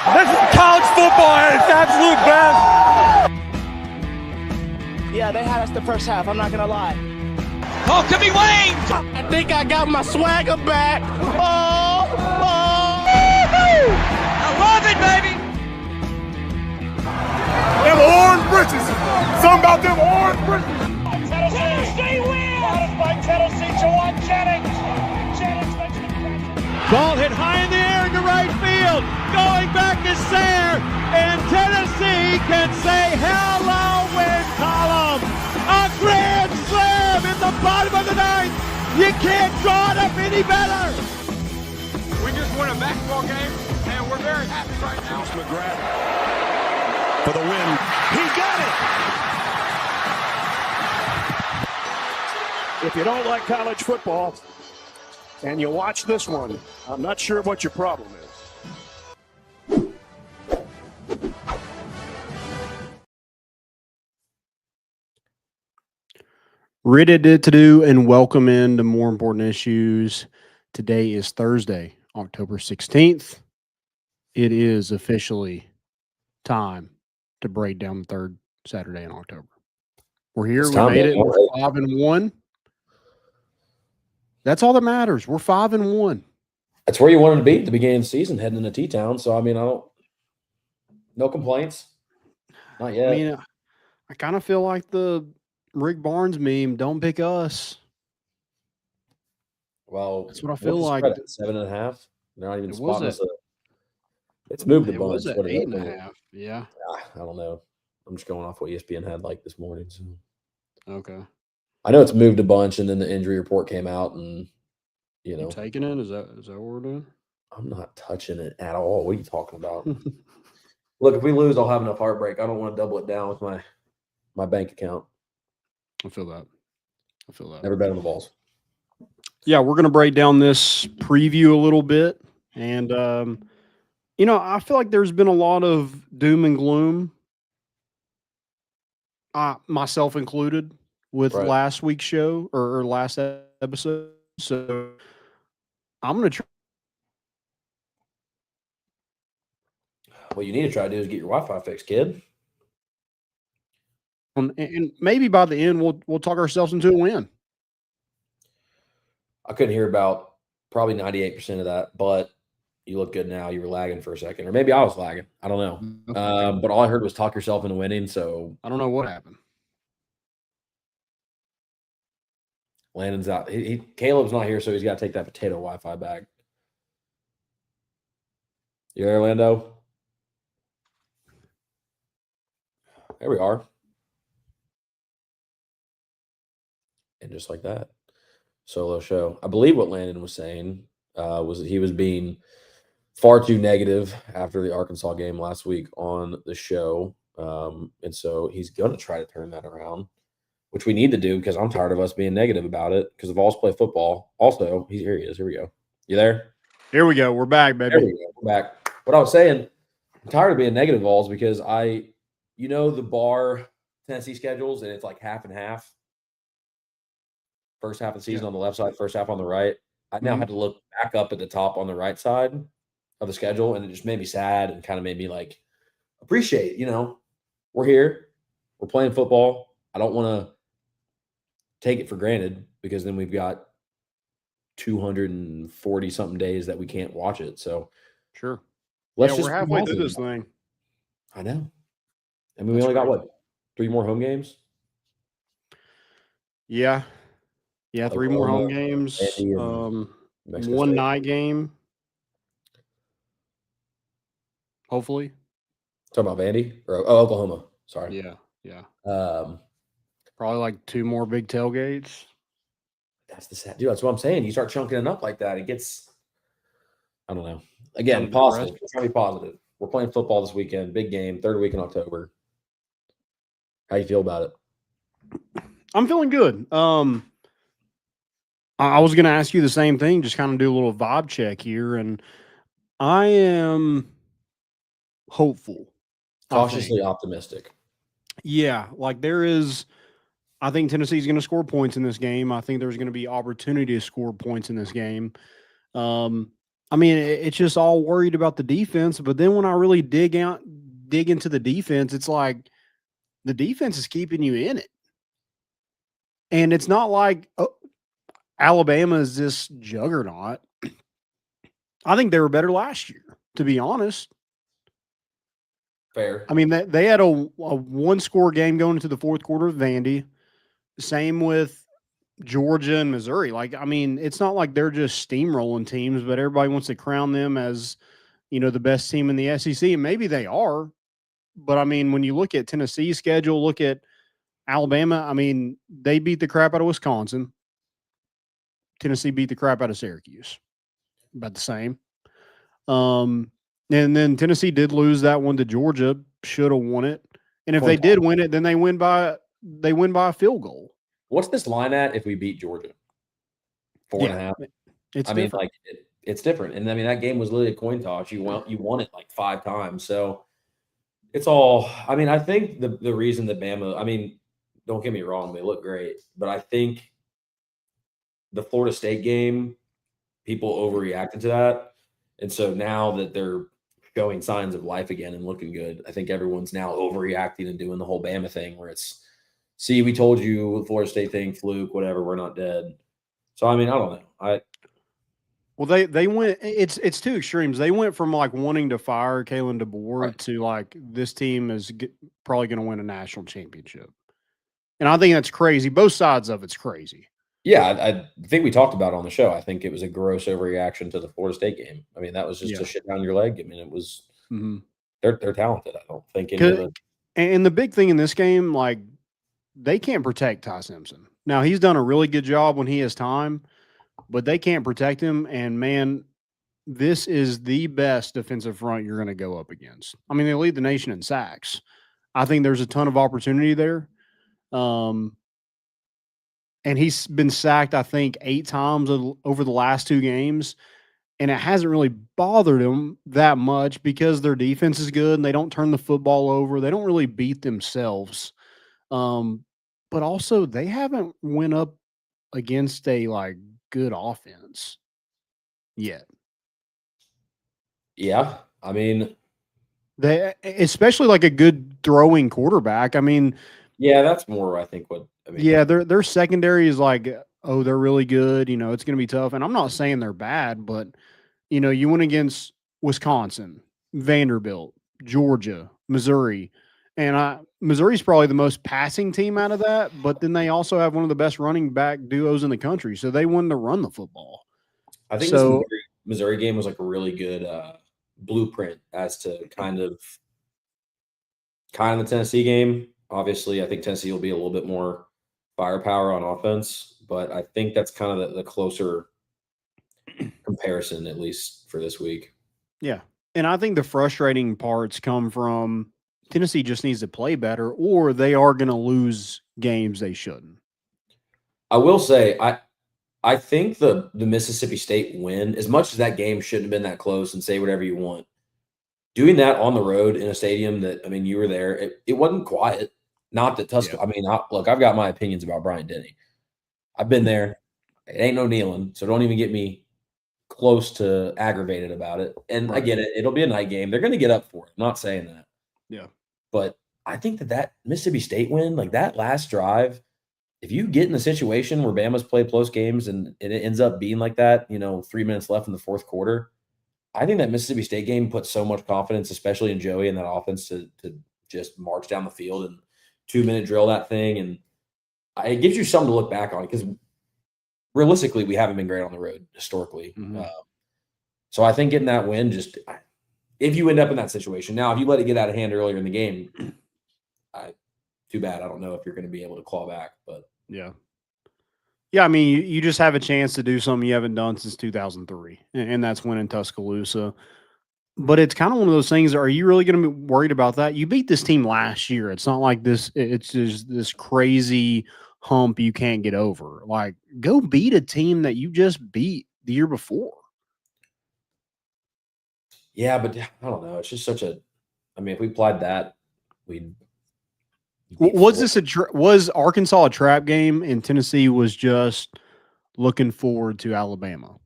This is college football at its absolute best. Yeah, they had us the first half, I'm not going to lie. Oh, could be Wayne. I think I got my swagger back. Oh. I love it, baby. Them orange britches. Something about them orange britches. Tennessee wins! By Tennessee, Jawan Jennings. Jennings makes the catch. Ball hit high in the air into right field. Going back is Sayre. And Tennessee can say hello win column. A grand slam in the bottom of the ninth. You can't draw it up any better. We just won a basketball game, and we're very happy right now. McGrath for the win. He got it. If you don't like college football and you watch this one, I'm not sure what your problem is. Ready to do and welcome into More Important Issues. Today is Thursday, October 16th. It is officially time to break down the third Saturday in October. We're here. We made it. We're 5-1. That's all that matters. We're 5-1. That's where you wanted to be at the beginning of the season, heading into T-Town. So, I mean, no complaints. Not yet. I mean, I kind of feel like the Rick Barnes meme, don't pick us. Well, that's what I feel like. 7.5. They're not even spotting us. It's moved a bunch. It was at 8.5. Yeah. I don't know. I'm just going off what ESPN had like this morning. So. Okay. I know it's moved a bunch, and then the injury report came out, and you taking it? Is that what we're doing? I'm not touching it at all. What are you talking about? Look, if we lose, I'll have enough heartbreak. I don't want to double it down with my bank account. I feel that. Never bet on the balls. Yeah, we're going to break down this preview a little bit. And, I feel like there's been a lot of doom and gloom, myself included, with last week's show or last episode. So I'm going to try. What you need to try to do is get your Wi-Fi fixed, kid. And maybe by the end, we'll talk ourselves into a win. I couldn't hear about probably 98% of that, but you look good now. You were lagging for a second, or maybe I was lagging. I don't know. Okay. But all I heard was talk yourself into winning. So I don't know what happened. Landon's out. Caleb's not here, so he's got to take that potato Wi-Fi back. You there, Lando? There we are. And just like that, solo show. I believe what Landon was saying was that he was being far too negative after the Arkansas game last week on the show. And so he's going to try to turn that around, which we need to do because I'm tired of us being negative about it because the Vols play football. Also, here he is. Here we go. You there? Here we go. We're back, baby. There we go. We're back. What I was saying, I'm tired of being negative Vols because the bar Tennessee schedules, and it's like half and half. First half of the season on the left side, first half on the right. I now had to look back up at the top on the right side of the schedule, and it just made me sad and kind of made me like appreciate, we're here. We're playing football. I don't want to take it for granted because then we've got 240-something days that we can't watch it. So sure. We're halfway through this thing. I know. I mean, we only got, 3 more home games? Yeah. Yeah, 3 more home games. One night game. Hopefully. Talking about Vandy? Or Oklahoma. Sorry. Yeah. Probably like 2 more big tailgates. That's the sad. Dude, that's what I'm saying. You start chunking it up like that, it gets – I don't know. Again, positive. We're trying to be positive. We're playing football this weekend. Big game. 3rd week in October. How you feel about it? I'm feeling good. I was going to ask you the same thing, just kind of do a little vibe check here, and I am hopeful. Cautiously optimistic. Yeah, like there is – I think Tennessee's going to score points in this game. I think there's going to be opportunity to score points in this game. I mean, it's just all worried about the defense. But then when I really dig into the defense, it's like the defense is keeping you in it. And it's not like Alabama is this juggernaut. I think they were better last year, to be honest. Fair. I mean, they had a one-score game going into the fourth quarter with Vandy. Same with Georgia and Missouri. Like, I mean, it's not like they're just steamrolling teams, but everybody wants to crown them as, the best team in the SEC, and maybe they are. But, I mean, when you look at Tennessee's schedule, look at Alabama, I mean, they beat the crap out of Wisconsin. Tennessee beat the crap out of Syracuse. About the same. And then Tennessee did lose that one to Georgia, should have won it. And if they did win it, then they win by a field goal. What's this line at if we beat Georgia? 4.5. It's I mean, like it's different. And I mean, that game was literally a coin toss. You won it like 5 times. So it's all. I mean, I think the reason that Bama. I mean, don't get me wrong, they look great, but I think the Florida State game, people overreacted to that, and so now that they're showing signs of life again and looking good, I think everyone's now overreacting and doing the whole Bama thing where it's, see, we told you the Florida State thing, fluke, whatever, we're not dead. So I mean, I don't know. Well, they went. It's two extremes. They went from like wanting to fire Kalen DeBoer to like this team is probably going to win a national championship, and I think that's crazy. Both sides of it's crazy. Yeah, I think we talked about it on the show. I think it was a gross overreaction to the Florida State game. I mean, that was just a shit down your leg. I mean, it was they're talented. I don't think any of it. And the big thing in this game, like they can't protect Ty Simpson. Now he's done a really good job when he has time, but they can't protect him. And man, this is the best defensive front you're going to go up against. I mean, they lead the nation in sacks. I think there's a ton of opportunity there. And he's been sacked, I think, 8 times over the last 2 games. And it hasn't really bothered him that much because their defense is good and they don't turn the football over. They don't really beat themselves. But also they haven't went up against a like good offense yet. Yeah. I mean, they especially like a good throwing quarterback. I mean, yeah, that's more, I think, what I mean. Yeah, their secondary is like, oh, they're really good. It's going to be tough. And I'm not saying they're bad, but you went against Wisconsin, Vanderbilt, Georgia, Missouri, and Missouri's probably the most passing team out of that. But then they also have one of the best running back duos in the country, so they wanted to run the football. I think this Missouri game was like a really good blueprint as to kind of the Tennessee game. Obviously, I think Tennessee will be a little bit more firepower on offense, but I think that's kind of the closer comparison, at least for this week. Yeah. And I think the frustrating parts come from Tennessee just needs to play better, or they are going to lose games they shouldn't. I will say, I think the Mississippi State win, as much as that game shouldn't have been that close and say whatever you want, doing that on the road in a stadium that, I mean, you were there, it wasn't quiet. Not that Tuscaloosa. Yeah. I mean, look, I've got my opinions about Bryant-Denny. I've been there. It ain't no kneeling, so don't even get me close to aggravated about it. And I get it. It'll be a night game. They're going to get up for it. I'm not saying that. Yeah. But I think that Mississippi State win, like that last drive, if you get in a situation where Bama's played close games and it ends up being like that, 3 minutes left in the fourth quarter, I think that Mississippi State game puts so much confidence, especially in Joey and that offense, to just march down the field and 2-minute drill that thing. And it gives you something to look back on because realistically, we haven't been great on the road historically. So I think getting that win, just if you end up in that situation. Now, if you let it get out of hand earlier in the game, too bad. I don't know if you're going to be able to claw back, but yeah. I mean, you just have a chance to do something you haven't done since 2003, and that's winning Tuscaloosa. But it's kind of one of those things. Are you really going to be worried about that? You beat this team last year. It's not like this. It's just this crazy hump you can't get over. Like, go beat a team that you just beat the year before. Yeah, but I don't know. It's just such a. I mean, if we applied that, we'd. Was Arkansas a trap game and Tennessee was just looking forward to Alabama?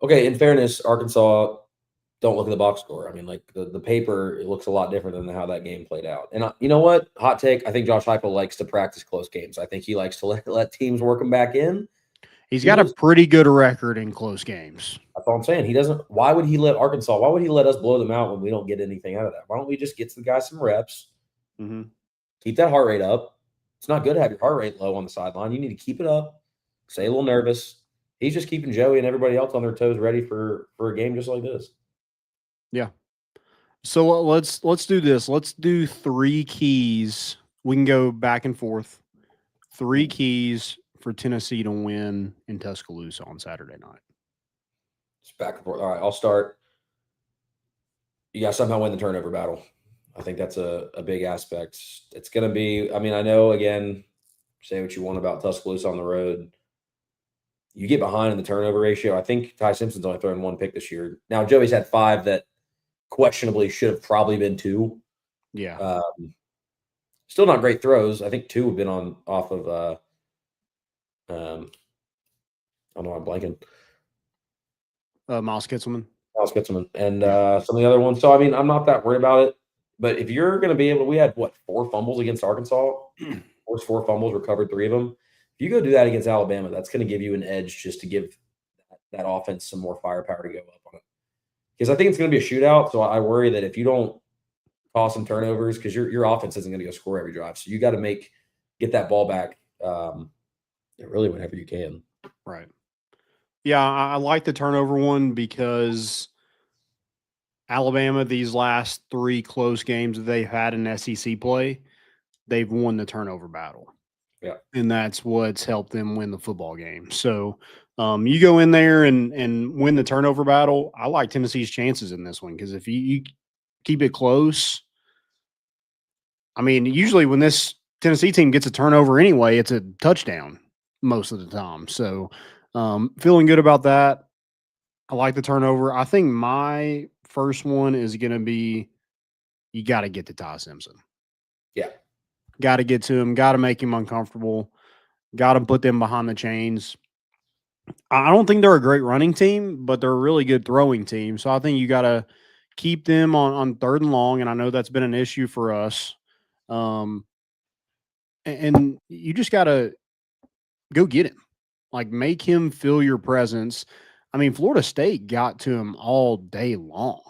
Okay, in fairness, Arkansas don't look at the box score. I mean, like the paper, it looks a lot different than how that game played out. And you know what? Hot take. I think Josh Heupel likes to practice close games. I think he likes to let teams work him back in. He's got a pretty good record in close games. That's all I'm saying. He doesn't. Why would he let Arkansas? Why would he let us blow them out when we don't get anything out of that? Why don't we just get the guys some reps? Mm-hmm. Keep that heart rate up. It's not good to have your heart rate low on the sideline. You need to keep it up. Stay a little nervous. He's just keeping Joey and everybody else on their toes, ready for a game just like this. Yeah. So let's do this. Let's do 3 keys. We can go back and forth. 3 keys for Tennessee to win in Tuscaloosa on Saturday night. It's back and forth. All right, I'll start. You got to somehow win the turnover battle. I think that's a big aspect. It's going to be, I mean, I know, again, say what you want about Tuscaloosa on the road. You get behind in the turnover ratio. I think Ty Simpson's only thrown 1 pick this year. Now, Joey's had 5 that questionably should have probably been 2. Yeah. Still not great throws. I think 2 have been off of I don't know, I'm blanking. Miles Kitselman. Miles Kitselman. And some of the other ones. So, I mean, I'm not that worried about it. But if you're going to be able – we had, 4 fumbles against Arkansas? Forced 4 fumbles, recovered 3 of them. If you go do that against Alabama, that's going to give you an edge just to give that offense some more firepower to go up on it. Because I think it's going to be a shootout, so I worry that if you don't cause some turnovers, because your offense isn't going to go score every drive. So you got to get that ball back really whenever you can. Right. Yeah, I like the turnover one because Alabama, these last 3 close games that they've had in SEC play, they've won the turnover battle. Yeah. And that's what's helped them win the football game. So you go in there and win the turnover battle. I like Tennessee's chances in this one because if you keep it close, I mean, usually when this Tennessee team gets a turnover anyway, it's a touchdown most of the time. So feeling good about that. I like the turnover. I think my first one is going to be you got to get to Ty Simpson. Yeah. Got to get to him. Got to make him uncomfortable. Got to put them behind the chains. I don't think they're a great running team, but they're a really good throwing team. So I think you got to keep them on 3rd and long, and I know that's been an issue for us. And you just got to go get him. Like, make him feel your presence. I mean, Florida State got to him all day long.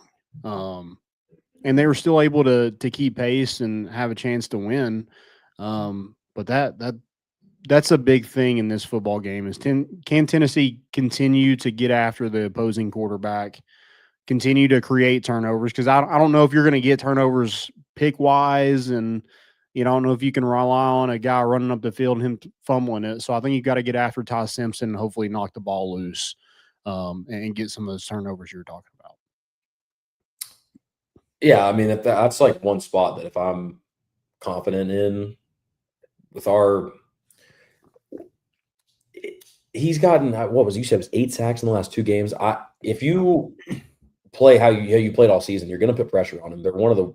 And they were still able to keep pace and have a chance to win. But that's a big thing in this football game is can Tennessee continue to get after the opposing quarterback, continue to create turnovers? Because I don't know if you're going to get turnovers pick-wise, and I don't know if you can rely on a guy running up the field and him fumbling it. So I think you got to get after Ty Simpson and hopefully knock the ball loose and get some of those turnovers you're talking about. Yeah, I mean, that's like one spot that if I'm confident in with he's gotten, you said it was 8 sacks in the last 2 games. If you play how you played all season, you're going to put pressure on him. They're one of the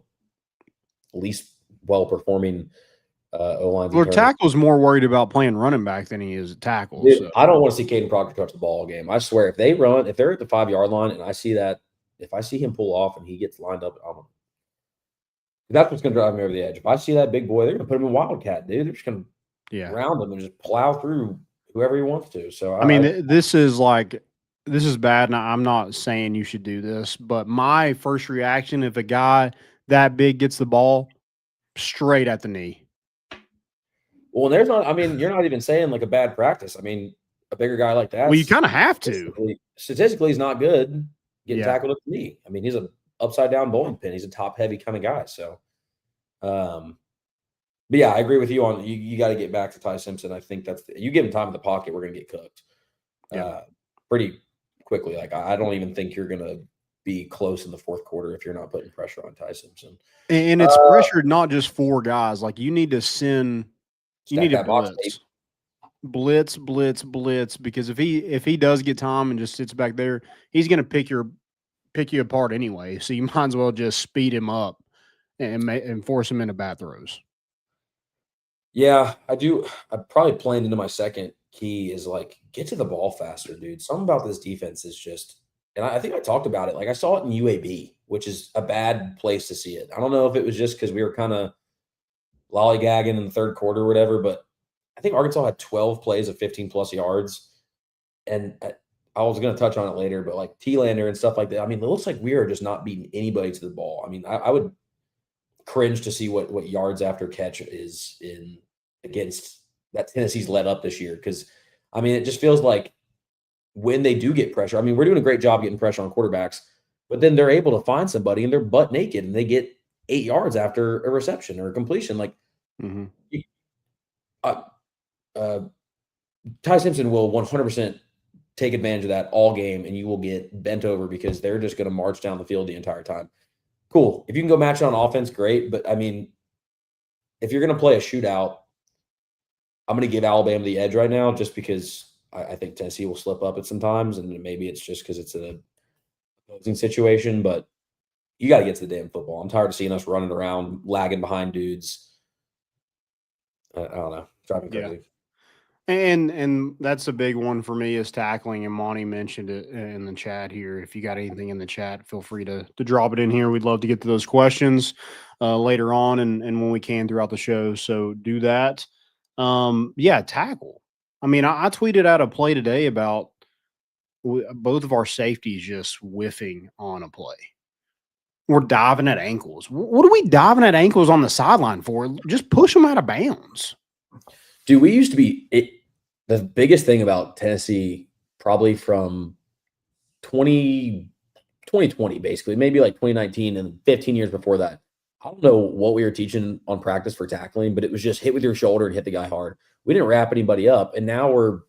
least well-performing O-lines. Well, Tackle's more worried about playing running back than he is at tackle. Dude, so. I don't want to see Caden Proctor touch the ball all game. I swear, if they're at the 5-yard line and I see that, if I see him pull off and he gets lined up, that's what's going to drive me over the edge. If I see that big boy, they're going to put him in Wildcat, dude. They're just going to round him and just plow through whoever he wants to. So I mean, this is bad, and I'm not saying you should do this, but my first reaction, if a guy that big gets the ball, straight at the knee. Well, you're not even saying like a bad practice. I mean, a bigger guy like that. Well, you kind of have to. Statistically, he's not good getting tackled at the knee. I mean, he's an upside down bowling pin. He's a top heavy kind of guy. So, but yeah, I agree with you on you got to get back to Ty Simpson. I think you give him time in the pocket, we're going to get cooked pretty quickly. Like, I don't even think you're going to be close in the 4th quarter if you're not putting pressure on Ty Simpson. And it's pressured not just 4 guys. Like, you need to blitz, because if he does get time and just sits back there, he's going to pick you apart anyway. So you might as well just speed him up and force him into bad throws. Yeah, I do. I probably planned into my second key is like get to the ball faster, dude. Something about this defense is just And I think I talked about it. Like I saw it in UAB, which is a bad place to see it. I don't know if it was just because we were kind of lollygagging in the third quarter or whatever, but I think Arkansas had 12 plays of 15 plus yards. And I was going to touch on it later, but like T-Lander and stuff like that. I mean, it looks like we are just not beating anybody to the ball. I mean, I would cringe to see what yards after catch is in against that Tennessee's led up this year. Because, I mean, it just feels like when they do get pressure, I mean, we're doing a great job getting pressure on quarterbacks, but then they're able to find somebody and they're butt naked and they get 8 yards after a reception or a completion. Like, Ty Simpson will 100% take advantage of that all game, and you will get bent over because they're just going to march down the field the entire time. Cool. If you can go match it on offense, great. But, I mean, if you're going to play a shootout, I'm going to give Alabama the edge right now just because I think Tennessee will slip up at some times, and maybe it's just because it's an opposing situation. But you got to get to the damn football. I'm tired of seeing us running around, lagging behind dudes. I don't know. Driving crazy. Yeah. And that's a big one for me is tackling. And Monty mentioned it in the chat here. If you got anything in the chat, feel free to drop it in here. We'd love to get to those questions later on and when we can throughout the show. So do that. Tackle. I mean, I tweeted out a play today about both of our safeties just whiffing on a play. We're diving at ankles. What are we diving at ankles on the sideline for? Just push them out of bounds. Dude, we used to be the biggest thing about Tennessee probably from 2020, basically, maybe like 2019 and 15 years before that. I don't know what we were teaching on practice for tackling, but it was just hit with your shoulder and hit the guy hard. We didn't wrap anybody up, and now we're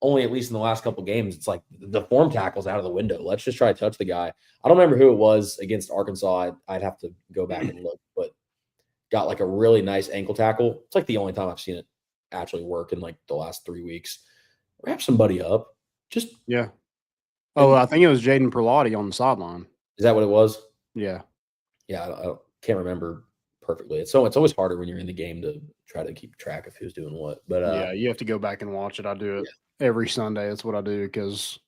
only, at least in the last couple of games, it's like the form tackle's out of the window. Let's just try to touch the guy. I don't remember who it was against Arkansas. I'd have to go back and look, but got like a really nice ankle tackle. It's like the only time I've seen it actually work in like the last 3 weeks. Wrap somebody up. Just yeah. Oh, I think it was Jaden Perlotti on the sideline. Is that what it was? Yeah. Yeah, I can't remember perfectly. It's always harder when you're in the game to try to keep track of who's doing what. But yeah, you have to go back and watch it. I do it every Sunday. That's what I do because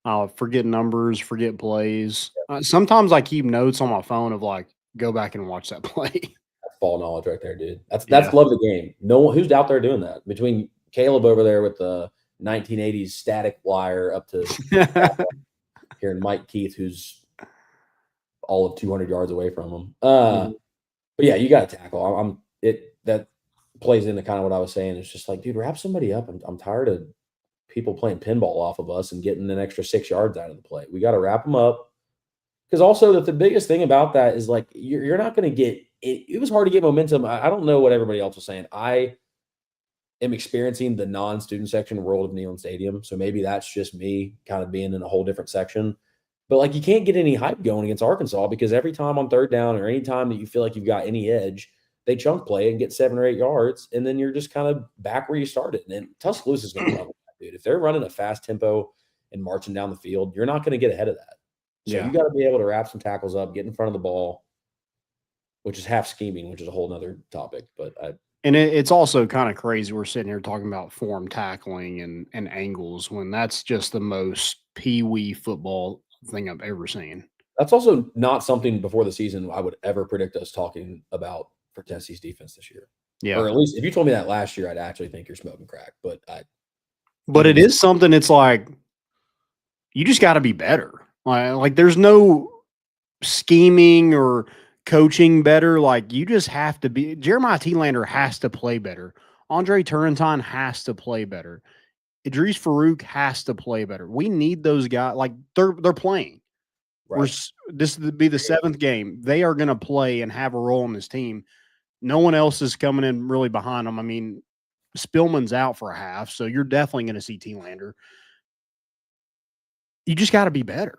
I'll forget numbers, forget plays. Sometimes I keep notes on my phone of like, go back and watch that play. Ball knowledge right there, dude. That's love of the game. No one who's out there doing that between Caleb over there with the 1980s static wire up to here and Mike Keith, who's all of 200 yards away from him. But yeah, you got to tackle. That plays into kind of what I was saying. It's just like, dude, wrap somebody up. I'm tired of people playing pinball off of us and getting an extra 6 yards out of the play. We got to wrap them up. Because also the biggest thing about that is like you're not going to get it. It was hard to get momentum. I don't know what everybody else was saying. I am experiencing the non-student section world of Neyland Stadium. So maybe that's just me kind of being in a whole different section. But like you can't get any hype going against Arkansas because every time on third down or any time that you feel like you've got any edge, they chunk play and get 7 or 8 yards. And then you're just kind of back where you started. And then Tuscaloosa is going to level that, dude. If they're running a fast tempo and marching down the field, you're not going to get ahead of that. So you got to be able to wrap some tackles up, get in front of the ball, which is half scheming, which is a whole nother topic. But it's also kind of crazy. We're sitting here talking about form tackling and angles when that's just the most peewee football thing I've ever seen. That's also not something before the season I would ever predict us talking about for Tennessee's defense this year. Yeah. Or at least if you told me that last year, I'd actually think you're smoking crack. But it is something. It's like you just got to be better. Like there's no scheming or coaching better. Like you just have to be. Jeremiah T-Lander has to play better. Andre Turrentine has to play better. Idris Farouk has to play better. We need those guys. Like they're playing. Right. This would be the 7th game. They are going to play and have a role in this team. No one else is coming in really behind them. I mean, Spillman's out for a half, so you're definitely going to see T-Lander. You just got to be better.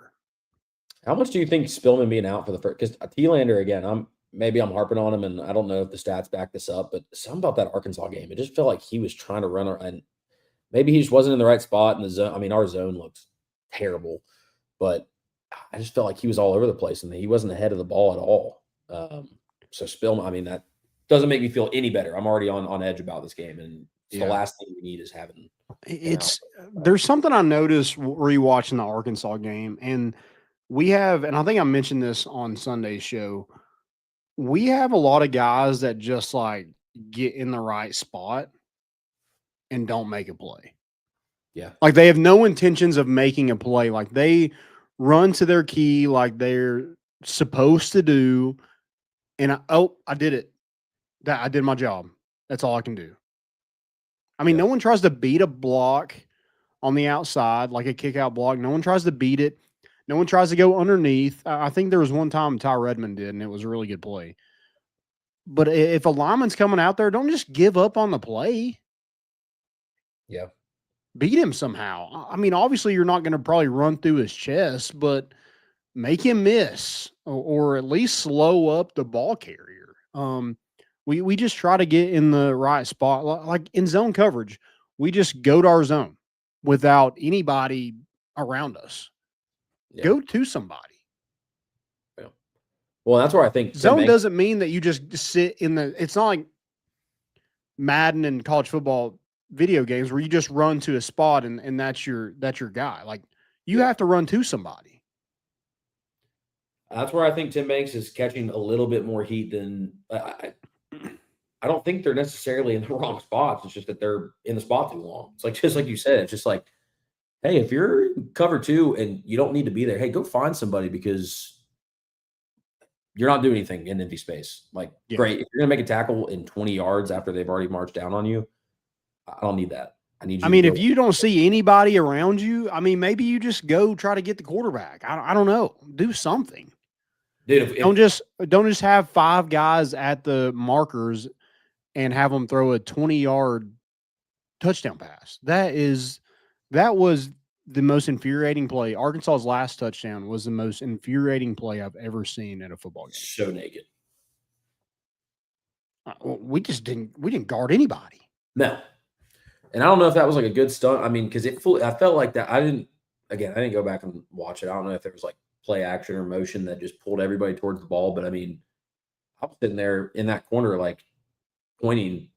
How much do you think Spillman being out for the first? Because T-Lander, again, I'm harping on him, and I don't know if the stats back this up, but something about that Arkansas game, it just felt like he was trying to run, and maybe he just wasn't in the right spot in the zone. I mean, our zone looks terrible, but I just felt like he was all over the place, and he wasn't ahead of the ball at all. So Spillman, I mean, that doesn't make me feel any better. I'm already on edge about this game, and The last thing we need is having. There's something I noticed rewatching the Arkansas game, and we have, and I think I mentioned this on Sunday's show. We have a lot of guys that just like get in the right spot and don't make a play. Yeah. Like they have no intentions of making a play. Like they run to their key like they're supposed to do. And I did it. I did my job. That's all I can do. I mean, no one tries to beat a block on the outside, like a kick out block. No one tries to beat it. No one tries to go underneath. I think there was one time Ty Redmond did, and it was a really good play. But if a lineman's coming out there, don't just give up on the play. Yeah. Beat him somehow. I mean, obviously you're not going to probably run through his chest, but make him miss or at least slow up the ball carrier. We just try to get in the right spot, like in zone coverage. We just go to our zone without anybody around us. Yeah. Go to somebody. Yeah. Well, that's where I think zone doesn't mean that you just sit in the. It's not like Madden and college football video games where you just run to a spot and that's your guy. Like you have to run to somebody. That's where I think Tim Banks is catching a little bit more heat than I don't think they're necessarily in the wrong spots. It's just that they're in the spot too long. It's like, just like you said, it's just like, hey, if you're in cover 2 and you don't need to be there, hey, go find somebody because you're not doing anything in empty space. Like, great. If you're going to make a tackle in 20 yards after they've already marched down on you, I don't need that. I need you. I mean, if you don't see anybody around you, I mean, maybe you just go try to get the quarterback. I don't know. Do something. Dude, don't just have 5 guys at the markers and have them throw a 20-yard touchdown pass. That was the most infuriating play. Arkansas's last touchdown was the most infuriating play I've ever seen in a football game. So naked. We didn't guard anybody. No. And I don't know if that was like a good stunt. I mean, because I felt like that. I didn't go back and watch it. I don't know if there was like play action or motion that just pulled everybody towards the ball. But I mean, I was sitting there in that corner, like pointing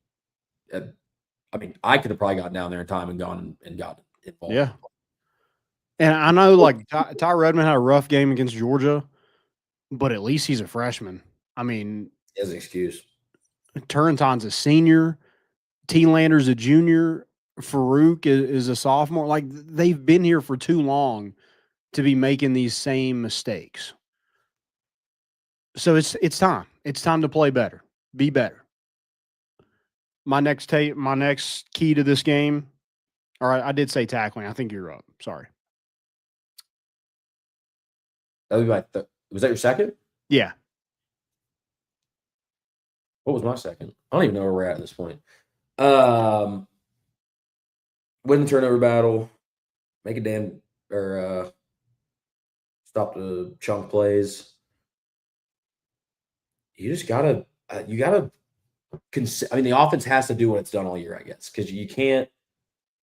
at, I mean, I could have probably gotten down there in time and gone and got involved. Yeah. And I know like Ty Redmond had a rough game against Georgia, but at least he's a freshman. I mean, he has an excuse. Turrentine's a senior. T. Lander's a junior. Farouk is a sophomore. Like they've been here for too long to be making these same mistakes. So it's time. It's time to play better. Be better. My next key to this game. All right, I did say tackling. I think you're up. Sorry. That would be was that your second? Yeah. What was my second? I don't even know where we're at this point. Win the turnover battle, make a stop the chunk plays. You just gotta, I mean, the offense has to do what it's done all year, I guess, because you can't.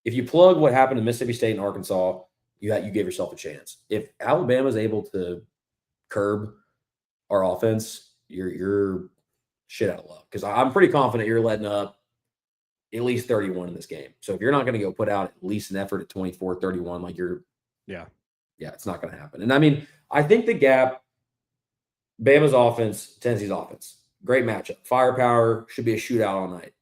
If you plug what happened in Mississippi State and Arkansas, you gave yourself a chance. If Alabama's able to curb our offense, you're shit out of luck. Because I'm pretty confident you're letting up at least 31 in this game. So if you're not going to go put out at least an effort at 24, 31, like yeah, it's not going to happen. And I mean, I think the gap, Bama's offense, Tennessee's offense, great matchup. Firepower, should be a shootout all night.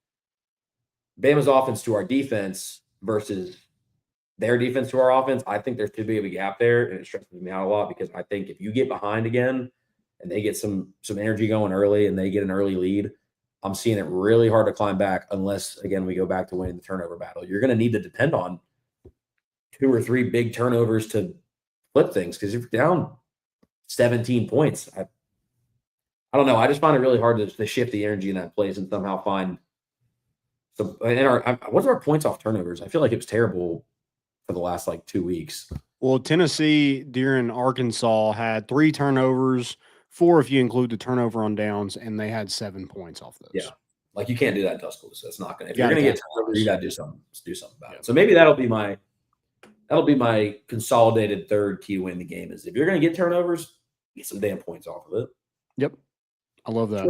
Bama's offense to our defense versus their defense to our offense, I think there should be a gap there, and it stresses me out a lot because I think if you get behind again and they get some energy going early and they get an early lead, I'm seeing it really hard to climb back unless, again, we go back to winning the turnover battle. You're going to need to depend on 2 or 3 big turnovers to flip things because if you're down 17 points, I don't know. I just find it really hard to shift the energy in that place and somehow find some. And what's our points off turnovers? I feel like it was terrible for the last 2 weeks. Well, Tennessee during Arkansas had 3 turnovers, 4 if you include the turnover on downs, and they had 7 points off those. Yeah, you can't do that in Tuscaloosa. It's not going to. If you're going to get turnovers, you got to do something. Do something about it. So maybe that'll be my consolidated third key to win the game. Is if you're going to get turnovers, get some damn points off of it. Yep, I love that.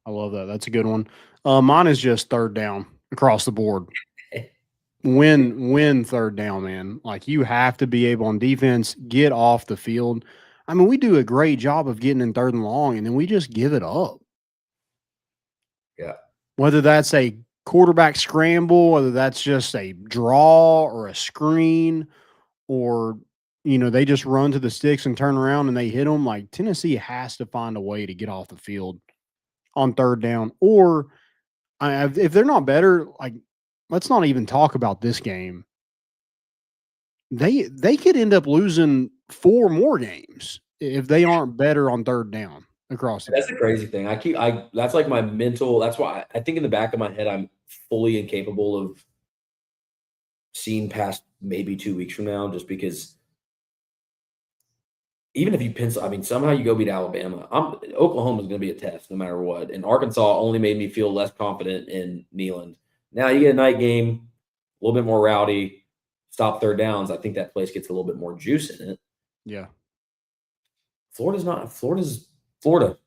I love that. That's a good one. Mine is just third down. across the board. Win third down, man. Like, you have to be able on defense, get off the field. I mean, we do a great job of getting in third and long, and then we just give it up. Yeah. Whether that's a quarterback scramble, whether that's just a draw or a screen, or, they just run to the sticks and turn around and they hit them. Like, Tennessee has to find a way to get off the field on third down. Or if they're not better, like, let's not even talk about this game. They could end up losing 4 more games if they aren't better on third down across the board. That's the crazy thing. That's like my mental. That's why I think in the back of my head, I'm fully incapable of seeing past maybe 2 weeks from now, just because even if you pencil, I mean, somehow you go beat Alabama. Oklahoma's going to be a test no matter what. And Arkansas only made me feel less confident in Neyland. Now you get a night game, a little bit more rowdy, stop third downs. I think that place gets a little bit more juice in it. Yeah. Florida's Florida.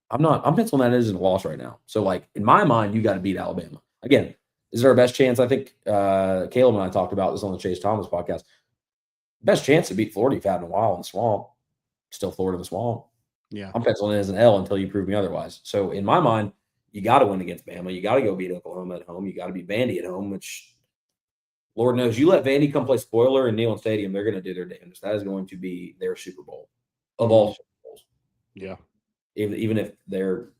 I'm penciling that as a loss right now. So, like, in my mind, you got to beat Alabama. Again, this is our best chance. I think Caleb and I talked about this on the Chase Thomas podcast. Best chance to beat Florida you've had in a while in the swamp. Still Florida in the swamp. Yeah. I'm penciling it as an L until you prove me otherwise. So, in my mind, you got to win against Bama. You got to go beat Oklahoma at home. You got to beat Vandy at home, which Lord knows you let Vandy come play spoiler in Neyland Stadium, they're going to do their damnedest. That is going to be their Super Bowl of all Super Bowls. Yeah. Even if they're,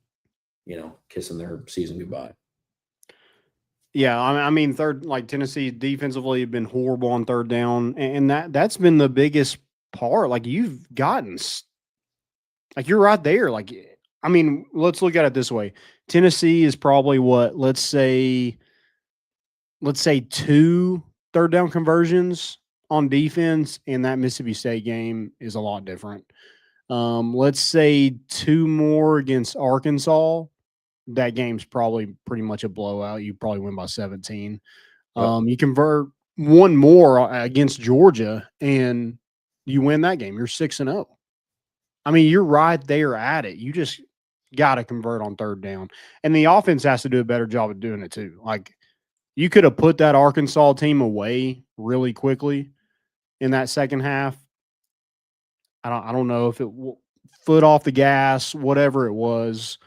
kissing their season goodbye. Yeah, I mean, Tennessee defensively have been horrible on third down, and that's been the biggest part. Like, you've gotten, like, you're right there. Like, I mean, let's look at it this way. Tennessee is probably what, let's say 2 third down conversions on defense, and that Mississippi State game is a lot different. Let's say 2 more against Arkansas. That game's probably pretty much a blowout. You probably win by 17. You convert 1 more against Georgia, and you win that game. You're 6-0. I mean, you're right there at it. You just got to convert on third down. And the offense has to do a better job of doing it too. Like, you could have put that Arkansas team away really quickly in that second half. I don't know if it foot off the gas, whatever it was.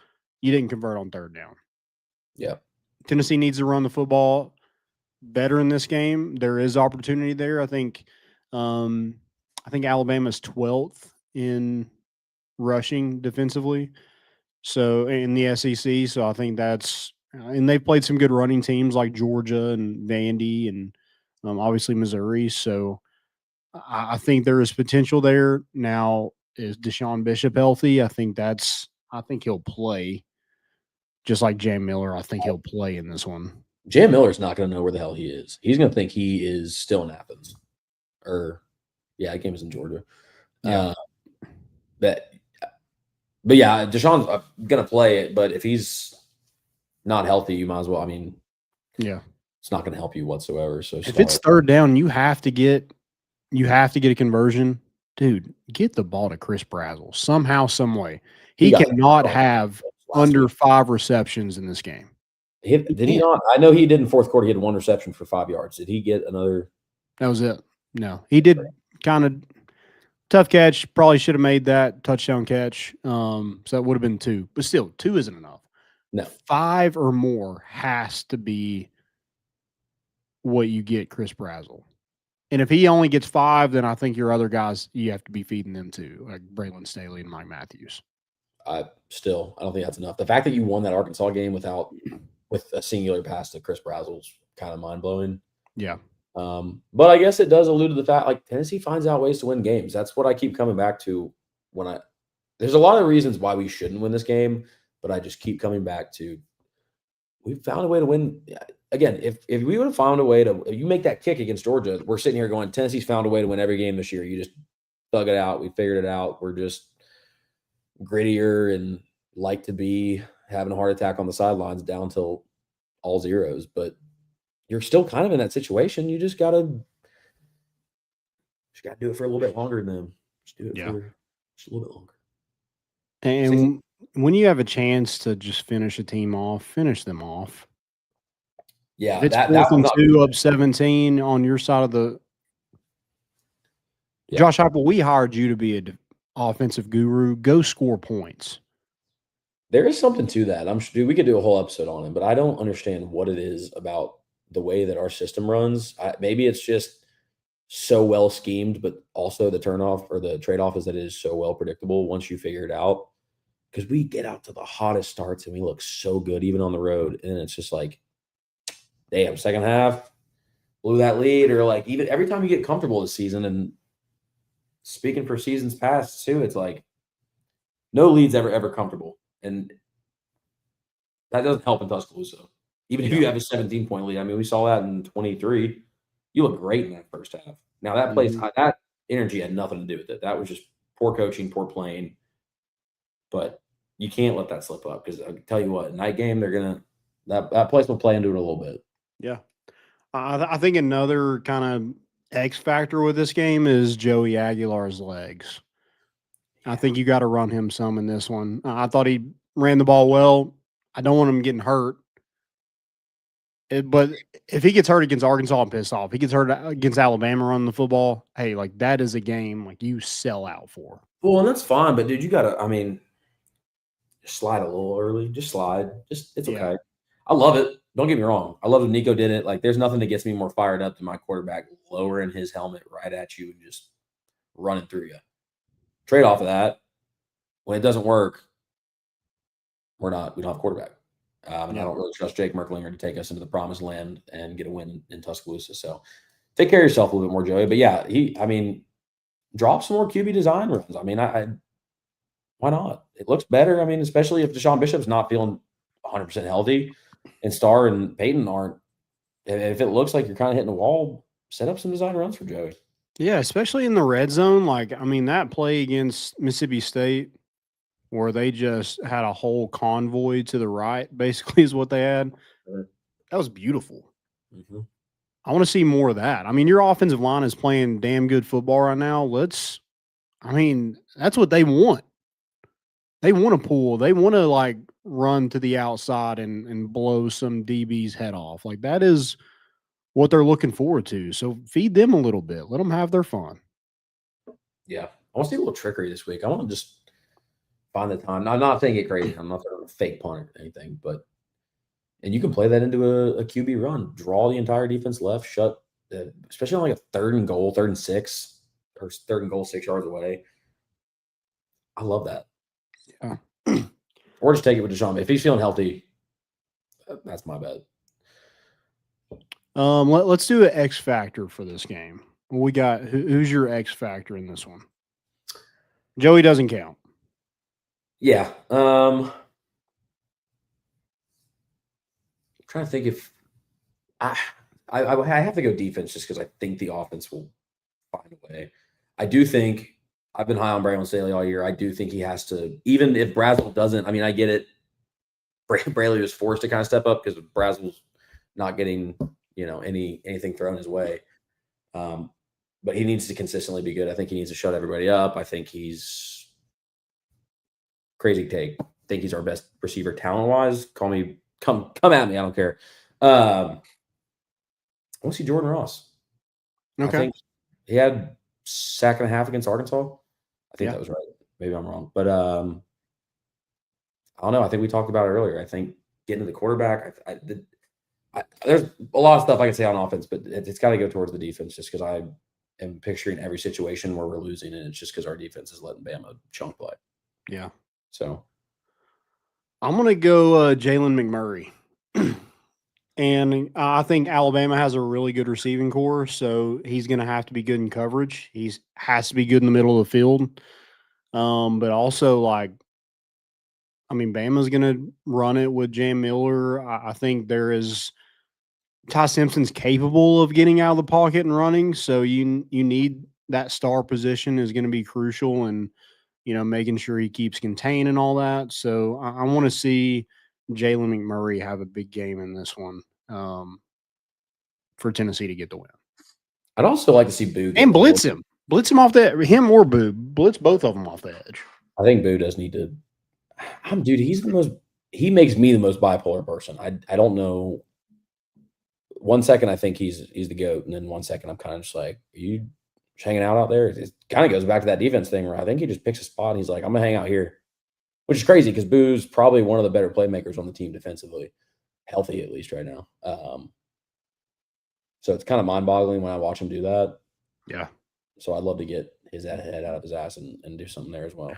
You didn't convert on third down. Yeah. Tennessee needs to run the football better in this game. There is opportunity there. I think Alabama's 12th in rushing defensively. So in the SEC, so I think that's and they've played some good running teams like Georgia and Vandy and obviously Missouri. So I think there is potential there. Now, is Deshaun Bishop healthy? I think he'll play. Just like Jay Miller, I think he'll play in this one. Jay Miller's not going to know where the hell he is. He's going to think he is still in Athens. That game is in Georgia. Yeah. But yeah, Deshaun's going to play it. But if he's not healthy, you might as well. I mean, yeah, it's not going to help you whatsoever. So if it's third down, you have to get a conversion. Dude, get the ball to Chris Brazzell somehow, some way. He cannot have under 5 receptions in this game. Did he not? I know he did in fourth quarter. He had 1 reception for 5 yards. Did he get another? That was it. No, he did kind of tough catch. Probably should have made that touchdown catch. So that would have been 2, but still 2 isn't enough. No, 5 or more has to be what you get Chris Brazzell. And if he only gets 5, then I think your other guys, you have to be feeding them too, like Braylon Staley and Mike Matthews. I don't think that's enough. The fact that you won that Arkansas game with a singular pass to Chris Brazzell's kind of mind blowing. Yeah. But I guess it does allude to the fact like Tennessee finds out ways to win games. That's what I keep coming back to there's a lot of reasons why we shouldn't win this game, but I just keep coming back to we found a way to win. Again, if we would have found a way if you make that kick against Georgia, we're sitting here going, Tennessee's found a way to win every game this year. You just thug it out. We figured it out. We're just grittier and like to be having a heart attack on the sidelines down till all zeros. But you're still kind of in that situation. You just gotta do it for a little bit longer than them. Just do it for just a little bit longer. And when you have a chance to just finish a team off, finish them off. Yeah, If it's that 4th was and not 2 up 17 on your side of the Yeah. Josh Heupel, we hired you to be an offensive guru. Go score points. There is something to that. I'm sure we could do a whole episode on it, but I don't understand what it is about the way that our system runs. Maybe it's just so well schemed, but also the turnoff or the trade-off is that it is so well predictable once you figure it out. Because we get out to the hottest starts and we look so good even on the road, and it's just like, damn, second half blew that lead, or like even every time you get comfortable this season. And speaking for seasons past too, it's like no lead's ever comfortable, and that doesn't help in Tuscaloosa. Even if you have a 17-point lead, I mean, we saw that in 23. You look great in that first half. Now that place, that energy had nothing to do with it. That was just poor coaching, poor playing. But you can't let that slip up, because I can tell you what, night game, they're gonna that place will play into it a little bit. Yeah. I think another kind of X factor with this game is Joey Aguilar's legs. I think you got to run him some in this one. I thought he ran the ball well. I don't want him getting hurt. But if he gets hurt against Arkansas, I'm pissed off. He gets hurt against Alabama running the football. Hey, like that is a game like you sell out for. Well, and that's fine, but dude, you gotta, I mean, just slide a little early. Just slide. It's okay. I love it. Don't get me wrong. I love that Nico did it. Like, there's nothing that gets me more fired up than my quarterback lowering his helmet right at you and just running through you. Trade off of that, when it doesn't work, we don't have a quarterback. And I don't really trust Jake Merklinger to take us into the promised land and get a win in Tuscaloosa. So take care of yourself a little bit more, Joey. But yeah, drop some more QB design runs. I mean, why not? It looks better. I mean, especially if Deshaun Bishop's not feeling 100% healthy and Starr and Peyton aren't. If it looks like you're kind of hitting a wall, set up some design runs for Joey. Yeah, especially in the red zone. Like, I mean, that play against Mississippi State where they just had a whole convoy to the right, basically, is what they had. That was beautiful. Mm-hmm. I want to see more of that. I mean, your offensive line is playing damn good football right now. That's what they want. They want to pull. They want to, like, run to the outside and blow some DB's head off. Like, that is what they're looking forward to. So feed them a little bit. Let them have their fun. Yeah. I want to see a little trickery this week. I want to just find the time. I'm not saying it crazy. I'm not throwing a fake punt or anything, and you can play that into a QB run. Draw the entire defense left, shut, especially on like a 3rd and goal, 3rd and 6, or 3rd and goal 6 yards away. I love that. Yeah. Or just take it with Deshaun. If he's feeling healthy, that's my bet. Let's do an X factor for this game. We got who's your X factor in this one? Joey doesn't count. Yeah. I'm trying to think if I have to go defense just because I think the offense will find a way. I do think I've been high on Braylon Staley all year. I do think he has to, even if Brazel doesn't. I mean, I get it. Braylon was forced to kind of step up because Brazel's not getting anything thrown his way. But he needs to consistently be good. I think he needs to shut everybody up. I think he's crazy take. I think he's our best receiver talent-wise. Come at me. I don't care. I want to see Jordan Ross. Okay. I think he had sack and a half against Arkansas. I think that was right. Maybe I'm wrong. But I don't know. I think we talked about it earlier. I think getting to the quarterback, there's a lot of stuff I can say on offense, but it's got to go towards the defense just because I am picturing every situation where we're losing, and it's just because our defense is letting Bama chunk play. Yeah. So I'm going to go Jalen McMurray. And I think Alabama has a really good receiving core, so he's going to have to be good in coverage. He has to be good in the middle of the field. But also, Bama's going to run it with Jam Miller. I think Ty Simpson's capable of getting out of the pocket and running, so you need that star position is going to be crucial, and making sure he keeps contained and all that. So I want to see Jalen McMurray have a big game in this one for Tennessee to get the win. I'd also like to see Boo and blitz him off him or Boo, blitz both of them off the edge. I think Boo does need to. Dude, he makes me the most bipolar person. I don't know 1 second I think he's the GOAT, and then 1 second I'm kind of just like, are you just hanging out there? It kind of goes back to that defense thing where I think he just picks a spot and he's like, I'm gonna hang out here, which is crazy because Boo's probably one of the better playmakers on the team defensively, healthy at least right now. So it's kind of mind-boggling when I watch him do that. Yeah. So I'd love to get his head out of his ass and do something there as well.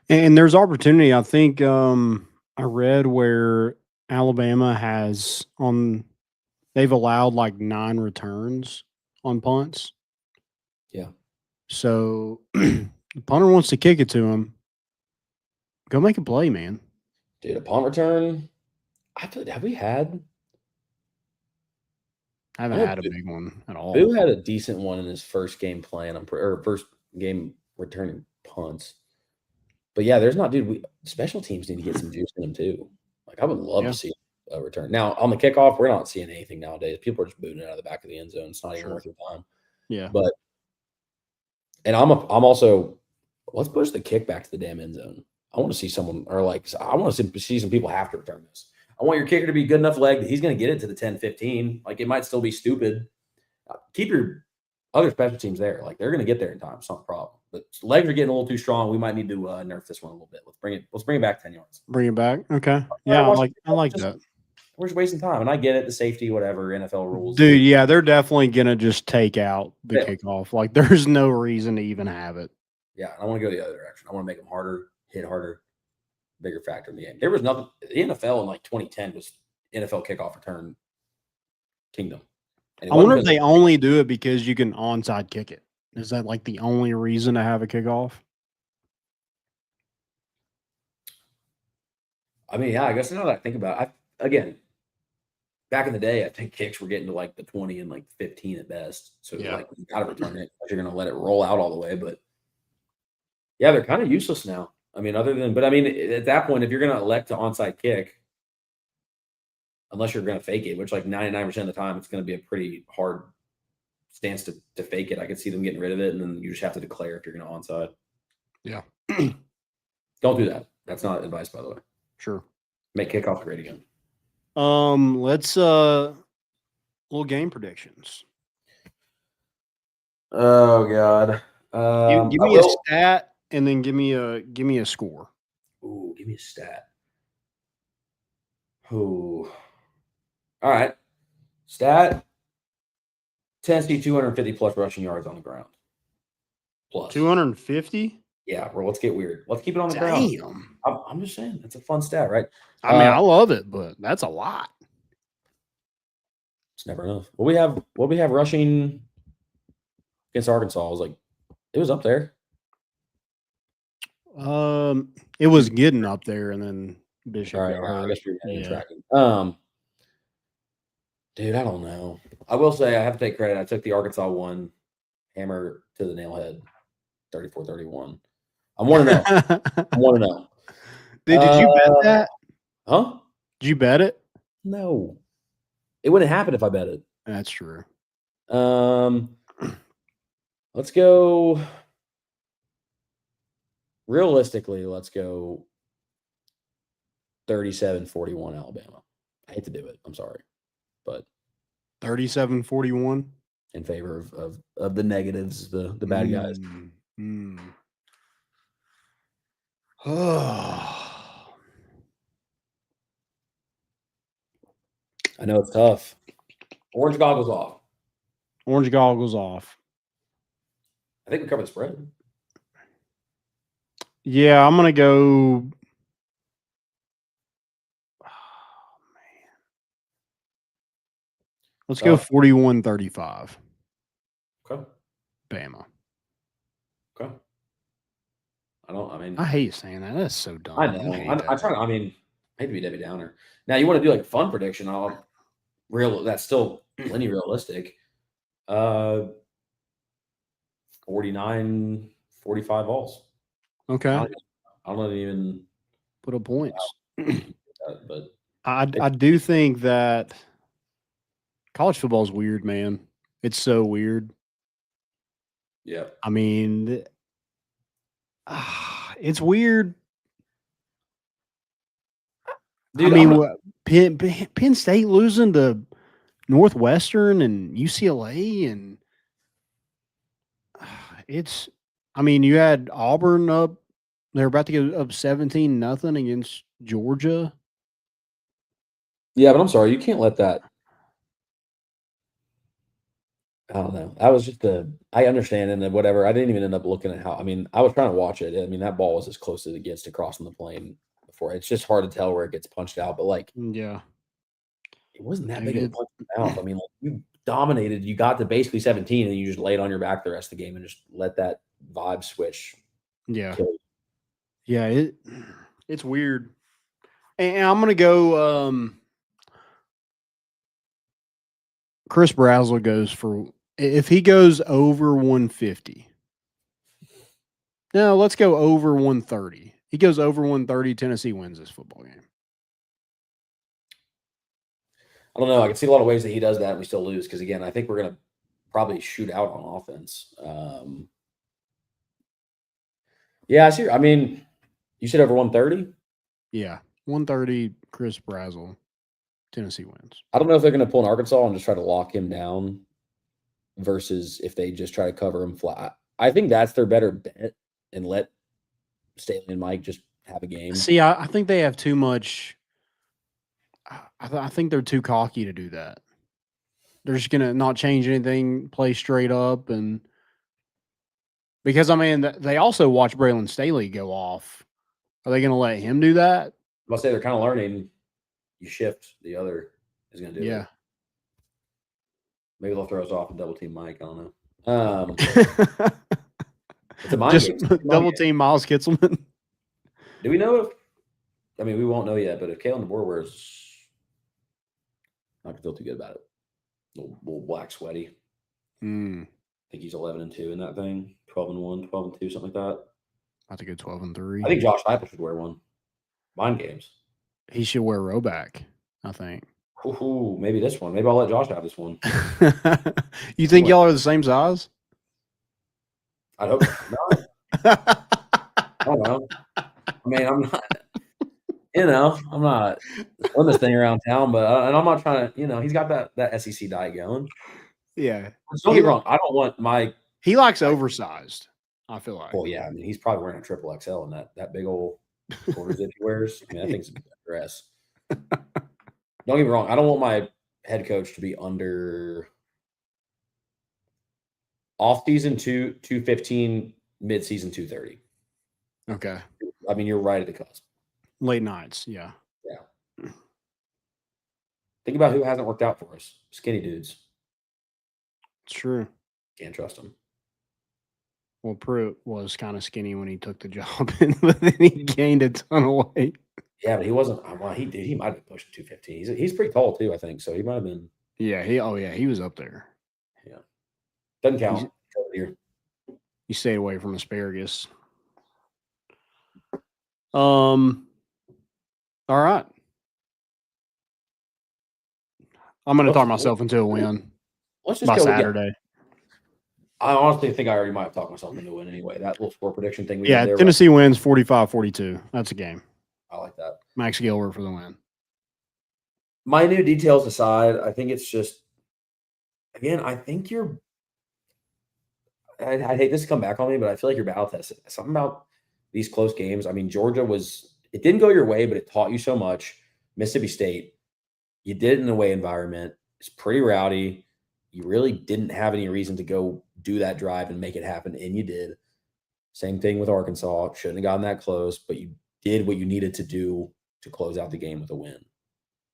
And there's opportunity. I think I read where Alabama they've allowed like 9 returns on punts. Yeah. So the punter wants to kick it to him. Go make a play, man. Dude, a punt return. Have we had? I haven't had a big one at all. Boo had a decent one in his first game playing, or first game returning punts. But yeah, there's not, dude. Special teams need to get some juice in them too. Like I would love to see a return. Now on the kickoff, we're not seeing anything nowadays. People are just booting it out of the back of the end zone. It's not even worth your time. Yeah. But and I'm also let's push the kick back to the damn end zone. I want to see someone I want to see some people have to return this. I want your kicker to be good enough leg that he's going to get it to the 10-15. Like it might still be stupid. Keep your other special teams there. Like they're going to get there in time. It's not a problem. But legs are getting a little too strong. We might need to nerf this one a little bit. Let's bring it back 10 yards. Bring it back. Okay. Yeah, I like that. We're just wasting time. And I get it, the safety, whatever, NFL rules. Dude, yeah, they're definitely going to just take out the kickoff. Like there's no reason to even have it. Yeah, I want to go the other direction. I want to make them harder, hit harder, bigger factor in the game. There was nothing. The NFL in like 2010 was NFL kickoff return kingdom. I wonder if they only do it because you can onside kick it. Is that like the only reason to have a kickoff? I mean, yeah, I guess now that I think about it, again, back in the day, I think kicks were getting to like the 20 and like 15 at best. So like you got to return it. You're going to let it roll out all the way. But yeah, they're kind of useless now. I mean, at that point, if you're going to elect to onside kick, unless you're going to fake it, which like 99% of the time, it's going to be a pretty hard stance to fake it. I could see them getting rid of it, and then you just have to declare if you're going to onside. Yeah. Don't do that. That's not advice, by the way. Sure. Make kickoff great again. Let's little game predictions. Oh God. Give me a stat and then give me a score. Ooh, give me a stat. Ooh. All right. Stat. Tennessee 250 plus rushing yards on the ground. Plus 250? Yeah, bro. Let's get weird. Let's keep it on the ground. Damn. I'm just saying, it's a fun stat, right? I mean, I love it, but that's a lot. It's never enough. What we have rushing against Arkansas was like it was up there. It was getting up there, and then Bishop. All right, I guess you're tracking. Dude, I don't know. I will say I have to take credit. I took the Arkansas one, hammer to the nailhead, 34-31. I'm 1-0. I'm 1-0. Dude, did you bet that? Huh? Did you bet it? No. It wouldn't happen if I bet it. That's true. Let's go. Realistically, let's go 37-41 Alabama. I hate to do it. I'm sorry. But 37-41 in favor of the negatives, the bad guys. I know it's tough. Orange goggles off. Orange goggles off. I think we covered the spread. Yeah, I'm gonna go. Oh man, let's go 41-35. Okay. Bama. Okay. I hate saying that. That's so dumb. I know. I'm trying to. I mean, I hate to be Debbie Downer. Now you want to do like a fun prediction? That's still plenty realistic. 49-45 balls. Okay. I don't even put up points. But I do think that college football is weird, man. It's so weird. Yeah. I mean, it's weird. Dude, I mean, Penn State losing to Northwestern and UCLA, and it's. I mean, you had Auburn up. They're about to go up 17-0 against Georgia. Yeah, but I'm sorry, you can't let that. I don't know. I was just I understand and whatever. I didn't even end up looking at how. I mean, I was trying to watch it. I mean, that ball was as close as it gets to crossing the plane before. It's just hard to tell where it gets punched out. But like, Yeah, it wasn't that Dude, big of a punch in the mouth. I mean, like, you dominated. You got to basically 17, and you just laid on your back the rest of the game and just let that vibe switch. yeah, kill you. yeah. It's weird, and I'm gonna go. Chris Brazzell goes for if he goes over 150. No, let's go over 130. He goes over 130. Tennessee wins this football game. I don't know. I can see a lot of ways that he does that and we still lose because, again, I think we're going to probably shoot out on offense. Yeah, I see. I mean, you said over 130? Yeah, 130. Chris Brazzell. Tennessee wins. I don't know if they're going to pull an Arkansas and just try to lock him down versus if they just try to cover him flat. I think that's their better bet and let Staley and Mike just have a game. See, I think they have too much. I think they're too cocky to do that. They're just going to not change anything, play straight up. And because, I mean, they also watch Braylon Staley go off. Are they going to let him do that? I'll say they're kind of learning. You shift, the other is going to do it. Maybe they'll throw us off and double team Mike. I don't know. It's a mind game. Double team Miles Kitselman. Do we know if? I mean, we won't know yet. But if Kalen DeBoer wears, not gonna feel too good about it. Little black sweaty. I think he's 11-2 in that thing. 12-1, 12-2, something like that. I think it's 12-3. I think Josh Heupel should wear one. Mind games. He should wear Roback, I think. Ooh, maybe this one. Maybe I'll let Josh have this one. You think y'all are the same size? I hope not. I don't know. I mean, I'm not. I'm not on this thing around town, but and I'm not trying to. He's got that SEC diet going. Yeah. Don't get me wrong. I don't want my. He likes oversized. I feel like. Well, yeah. I mean, he's probably wearing a triple XL and that big old quarter zip he wears. I mean, that thing's a dress. Don't get me wrong. I don't want my head coach to be under off season 215, mid season 230. Okay. I mean, you're right at the cusp. Late nights, yeah. Yeah. Think about who hasn't worked out for us. Skinny dudes. It's true. Can't trust them. Well, Pruitt was kind of skinny when he took the job, but then he gained a ton of weight. Yeah, but he wasn't. Well, he did. He might have been pushing 215. He's pretty tall too, I think. So he might have been. Yeah. He was up there. Yeah. Doesn't count. He stayed away from asparagus. All right. I'm going to talk myself into a win. Let's just by go Saturday. I honestly think I already might have talked myself into a win anyway. That little score prediction thing we did there. Tennessee wins 45-42. That's a game. I like that. Max Gilbert for the win. My new details aside, I think it's just, again, I think I hate this to come back on me, but I feel like you're battle tested. Something about these close games. I mean, Georgia it didn't go your way, but it taught you so much. Mississippi State, you did it in a away environment. It's pretty rowdy. You really didn't have any reason to go do that drive and make it happen, and you did. Same thing with Arkansas. Shouldn't have gotten that close, but you did what you needed to do to close out the game with a win.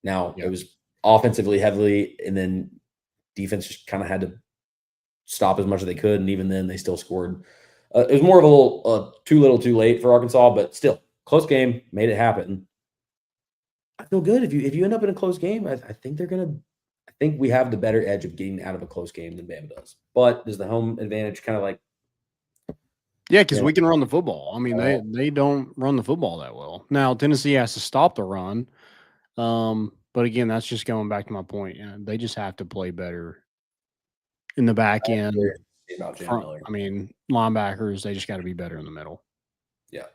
Now, It was offensively heavily, and then defense just kind of had to stop as much as they could, and even then they still scored. It was more of a little too little too late for Arkansas, but still, close game, made it happen. I feel good. If you end up in a close game, I think they're going to – I think we have the better edge of getting out of a close game than Bama does. But does the home advantage kind of like – Yeah, because we can run the football. I mean, they don't run the football that well. Now, Tennessee has to stop the run. But, again, that's just going back to my point. They just have to play better in the back end. I mean, linebackers, they just got to be better in the middle. Yeah.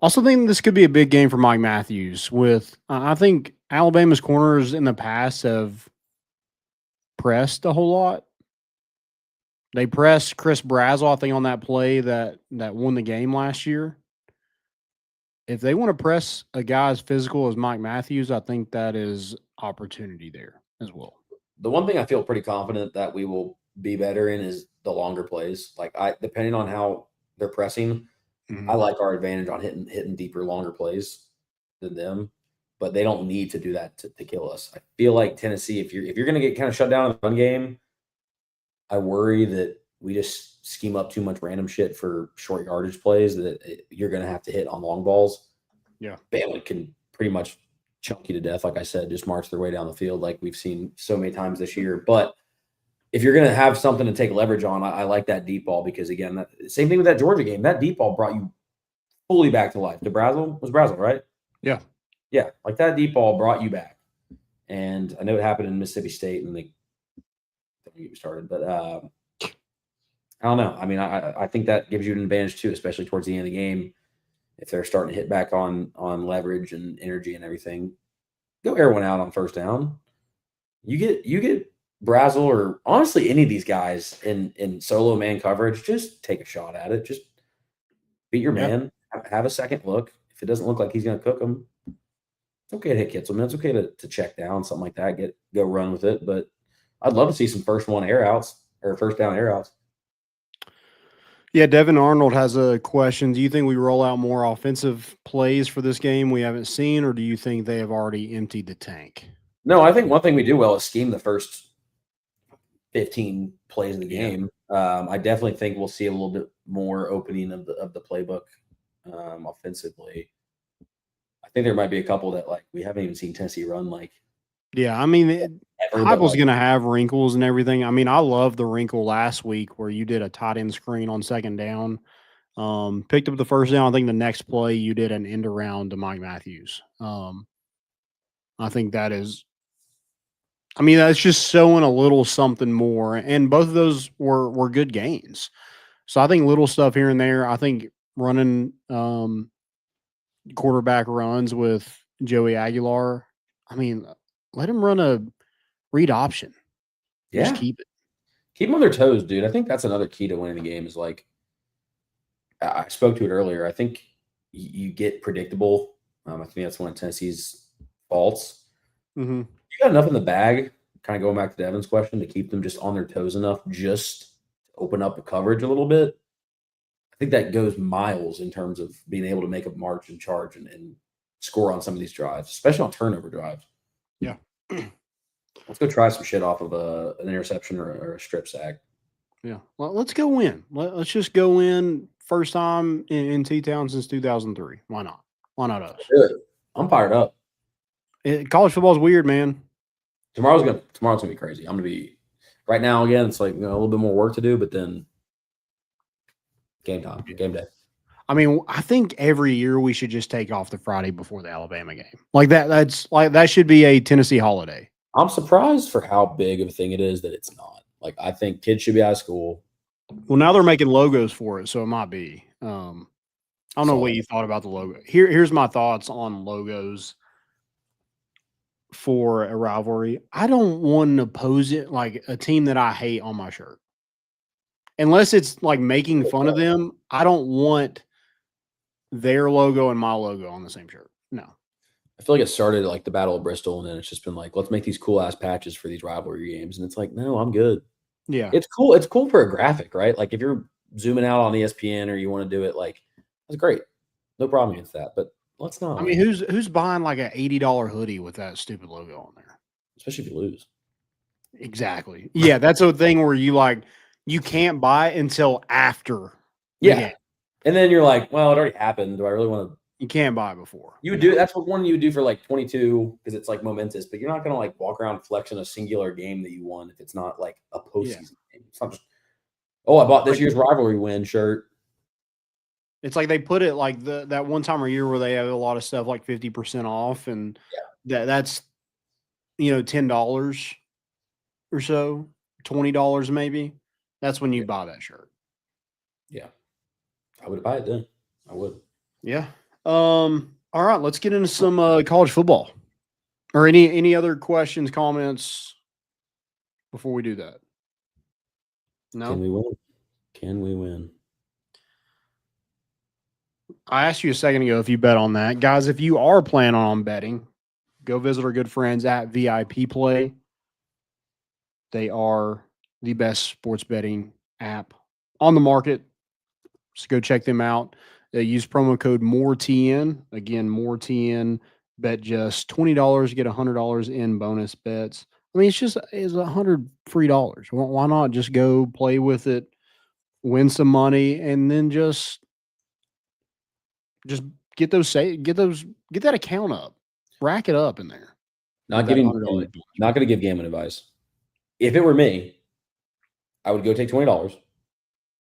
Also think this could be a big game for Mike Matthews with I think Alabama's corners in the past have pressed a whole lot. They pressed Chris Brazel, I think, on that play that won the game last year. If they want to press a guy as physical as Mike Matthews, I think that is opportunity there as well. The one thing I feel pretty confident that we will be better in is the longer plays. Like depending on how they're pressing, I like our advantage on hitting deeper, longer plays than them. But they don't need to do that to kill us. I feel like Tennessee, if you're going to get kind of shut down in the run game, I worry that we just scheme up too much random shit for short yardage plays that you're going to have to hit on long balls. Yeah, Bama can pretty much chunk you to death, like I said, just march their way down the field like we've seen so many times this year. But if you're going to have something to take leverage on, I like that deep ball because, again, same thing with that Georgia game. That deep ball brought you fully back to life. Brazel was Brazel, right? Yeah. Yeah, like that deep ball brought you back. And I know it happened in Mississippi State, and they don't get me started. But I don't know. I mean, I think that gives you an advantage too, especially towards the end of the game. If they're starting to hit back on leverage and energy and everything, go air one out on first down. You get Brazel or honestly any of these guys in solo man coverage, just take a shot at it. Just beat your man. Have a second look. If it doesn't look like he's going to cook them, it's okay to hit Kitzelman. It's okay to check down, something like that. Go run with it. But I'd love to see some first down air outs. Yeah, Devin Arnold has a question. Do you think we roll out more offensive plays for this game we haven't seen, or do you think they have already emptied the tank? No, I think one thing we do well is scheme the first 15 plays of the game. I definitely think we'll see a little bit more opening of the playbook offensively. I think there might be a couple that we haven't even seen Tennessee run like. Yeah, I mean, Heupel's going to have wrinkles and everything. I mean, I love the wrinkle last week where you did a tight end screen on second down, picked up the first down. I think the next play you did an end around to Mike Matthews. I think that is. I mean, that's just showing a little something more, and both of those were good gains. So I think little stuff here and there. I think running quarterback runs with Joey Aguilar. I mean, let him run a read option. Yeah. Just keep it. Keep them on their toes, dude. I think that's another key to winning the game is I spoke to it earlier. I think you get predictable. I think that's one of Tennessee's faults. Mm-hmm. You got enough in the bag, kind of going back to Devin's question, to keep them just on their toes enough just to open up the coverage a little bit. I think that goes miles in terms of being able to make a march and charge and score on some of these drives, especially on turnover drives. Yeah. Let's go try some shit off of an interception or a strip sack. Yeah. Well, let's go in. Let's just go in first time in T-Town since 2003. Why not? Why not us? Good. I'm fired up. College football is weird, man. Tomorrow's gonna be crazy. I'm gonna be right now again. It's a little bit more work to do, but then game time, game day. I mean, I think every year we should just take off the Friday before the Alabama game. That should be a Tennessee holiday. I'm surprised for how big of a thing it is that it's not. I think kids should be out of school. Well, now they're making logos for it, so it might be. I don't know what you thought about the logo. Here's my thoughts on logos for a rivalry. I don't want to oppose it like a team that I hate on my shirt. Unless it's making fun of them, I don't want their logo and my logo on the same shirt. No. I feel like it started the Battle of Bristol, and then it's just been let's make these cool ass patches for these rivalry games. And it's no, I'm good. Yeah. It's cool. It's cool for a graphic, right? If you're zooming out on ESPN or you want to do it, that's great. No problem with that. But let's not. I mean, who's buying an $80 hoodie with that stupid logo on there? Especially if you lose. Exactly. Yeah, that's a thing where you can't buy it until after. Yeah. And then you're well, it already happened. Do I really want to? You can't buy it before. You would do. That's what one you would do for 22 because it's momentous. But you're not going to walk around flexing a singular game that you won if it's not a postseason game. It's not just, I bought this year's rivalry win shirt. It's they put it that one time a year where they have a lot of stuff 50% off, and that's $10 or so, $20 maybe. That's when you buy that shirt. Yeah, I would buy it then. I would. Yeah. All right, let's get into some college football. Or any other questions, comments before we do that? No. Can we win? Can we win? I asked you a second ago if you bet on that. Guys, if you are planning on betting, go visit our good friends at VIP Play. They are the best sports betting app on the market. So go check them out. They use promo code MORETN. Again, MORETN. Bet just $20, get $100 in bonus bets. I mean, it's $100 free dollars. Why not just go play with it, win some money, and then just get that account up, rack it up in there. Not going to give gambling advice. If it were me, I would go take $20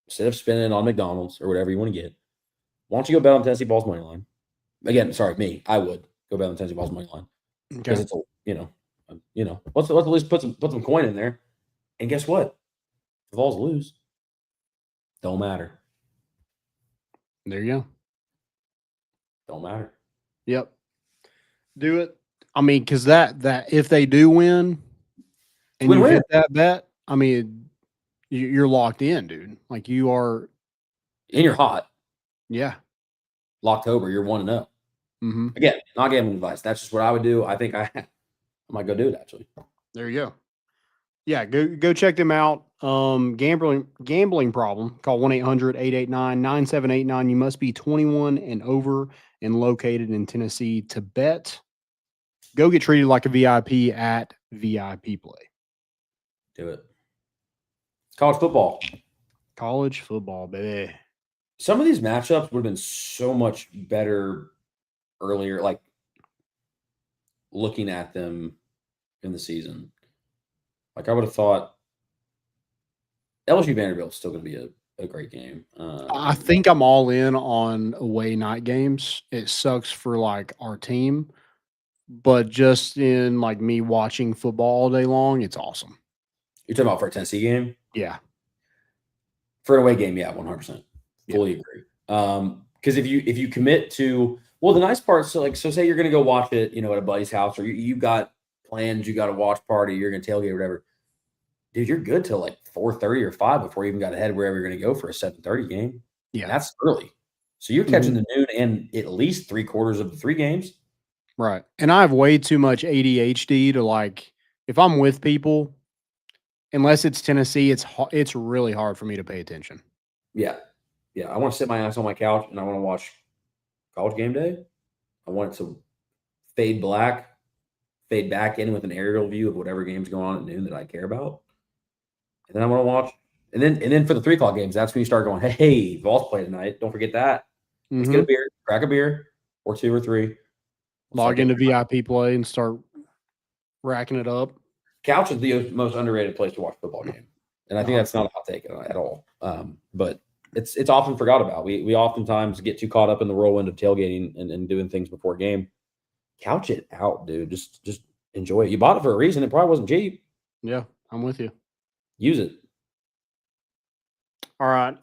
instead of spending it on McDonald's or whatever you want to get. Why don't you go bet on Tennessee Ball's money line? Again, sorry, me. I would go bet on Tennessee Ball's money line because it's let's at least put some coin in there. And guess what? If the Vols lose, don't matter. There you go. Don't matter. Yep. Do it. I mean, because that if they do win and you hit that bet, I mean, you're locked in, dude. Like you are. And you're hot. Yeah. Locktober, you're 1-0. Mm-hmm. Again, not gambling advice. That's just what I would do. I think I might go do it, actually. There you go. Yeah, go check them out. Gambling problem. Call 1-800-889-9789. You must be 21 and over and located in Tennessee to bet. Go get treated like a VIP at VIP Play. Do it. College football. College football, baby. Some of these matchups would have been so much better earlier, like looking at them in the season. Like I would have thought LSU Vanderbilt is still going to be a great game. I think I'm all in on away night games. It sucks for like our team, but just in like me watching football all day long, it's awesome. You're talking about for a Tennessee game? Yeah. For an away game, yeah, 100%. Fully agree. Because if you commit to, well, the nice part, so say you're going to go watch it, at a buddy's house, or you got plans, you got a watch party, you're going to tailgate or whatever. Dude, you're good till like 4:30 or 5 before you even got to head wherever you're going to go for a 7:30 game. Yeah, that's early. So you're catching the noon and at least 3/4 of the 3 games. Right. And I have way too much ADHD to like, if I'm with people, unless it's Tennessee, it's really hard for me to pay attention. Yeah. Yeah. I want to sit my ass on my couch and I want to watch College Game Day. I want it to fade back in with an aerial view of whatever game's going on at noon that I care about. And then I want to watch. And then for the 3 o'clock games, that's when you start going, hey, Vols play tonight. Don't forget that. Let's get a beer, crack a beer, or 2 or 3. Log into VIP Play and start racking it up. Couch is the most underrated place to watch a football game. And I think that's not a hot take at all. But it's often forgot about. We oftentimes get too caught up in the whirlwind of tailgating and doing things before game. Couch it out, dude. Just enjoy it. You bought it for a reason. It probably wasn't cheap. Yeah, I'm with you. Use it. All right.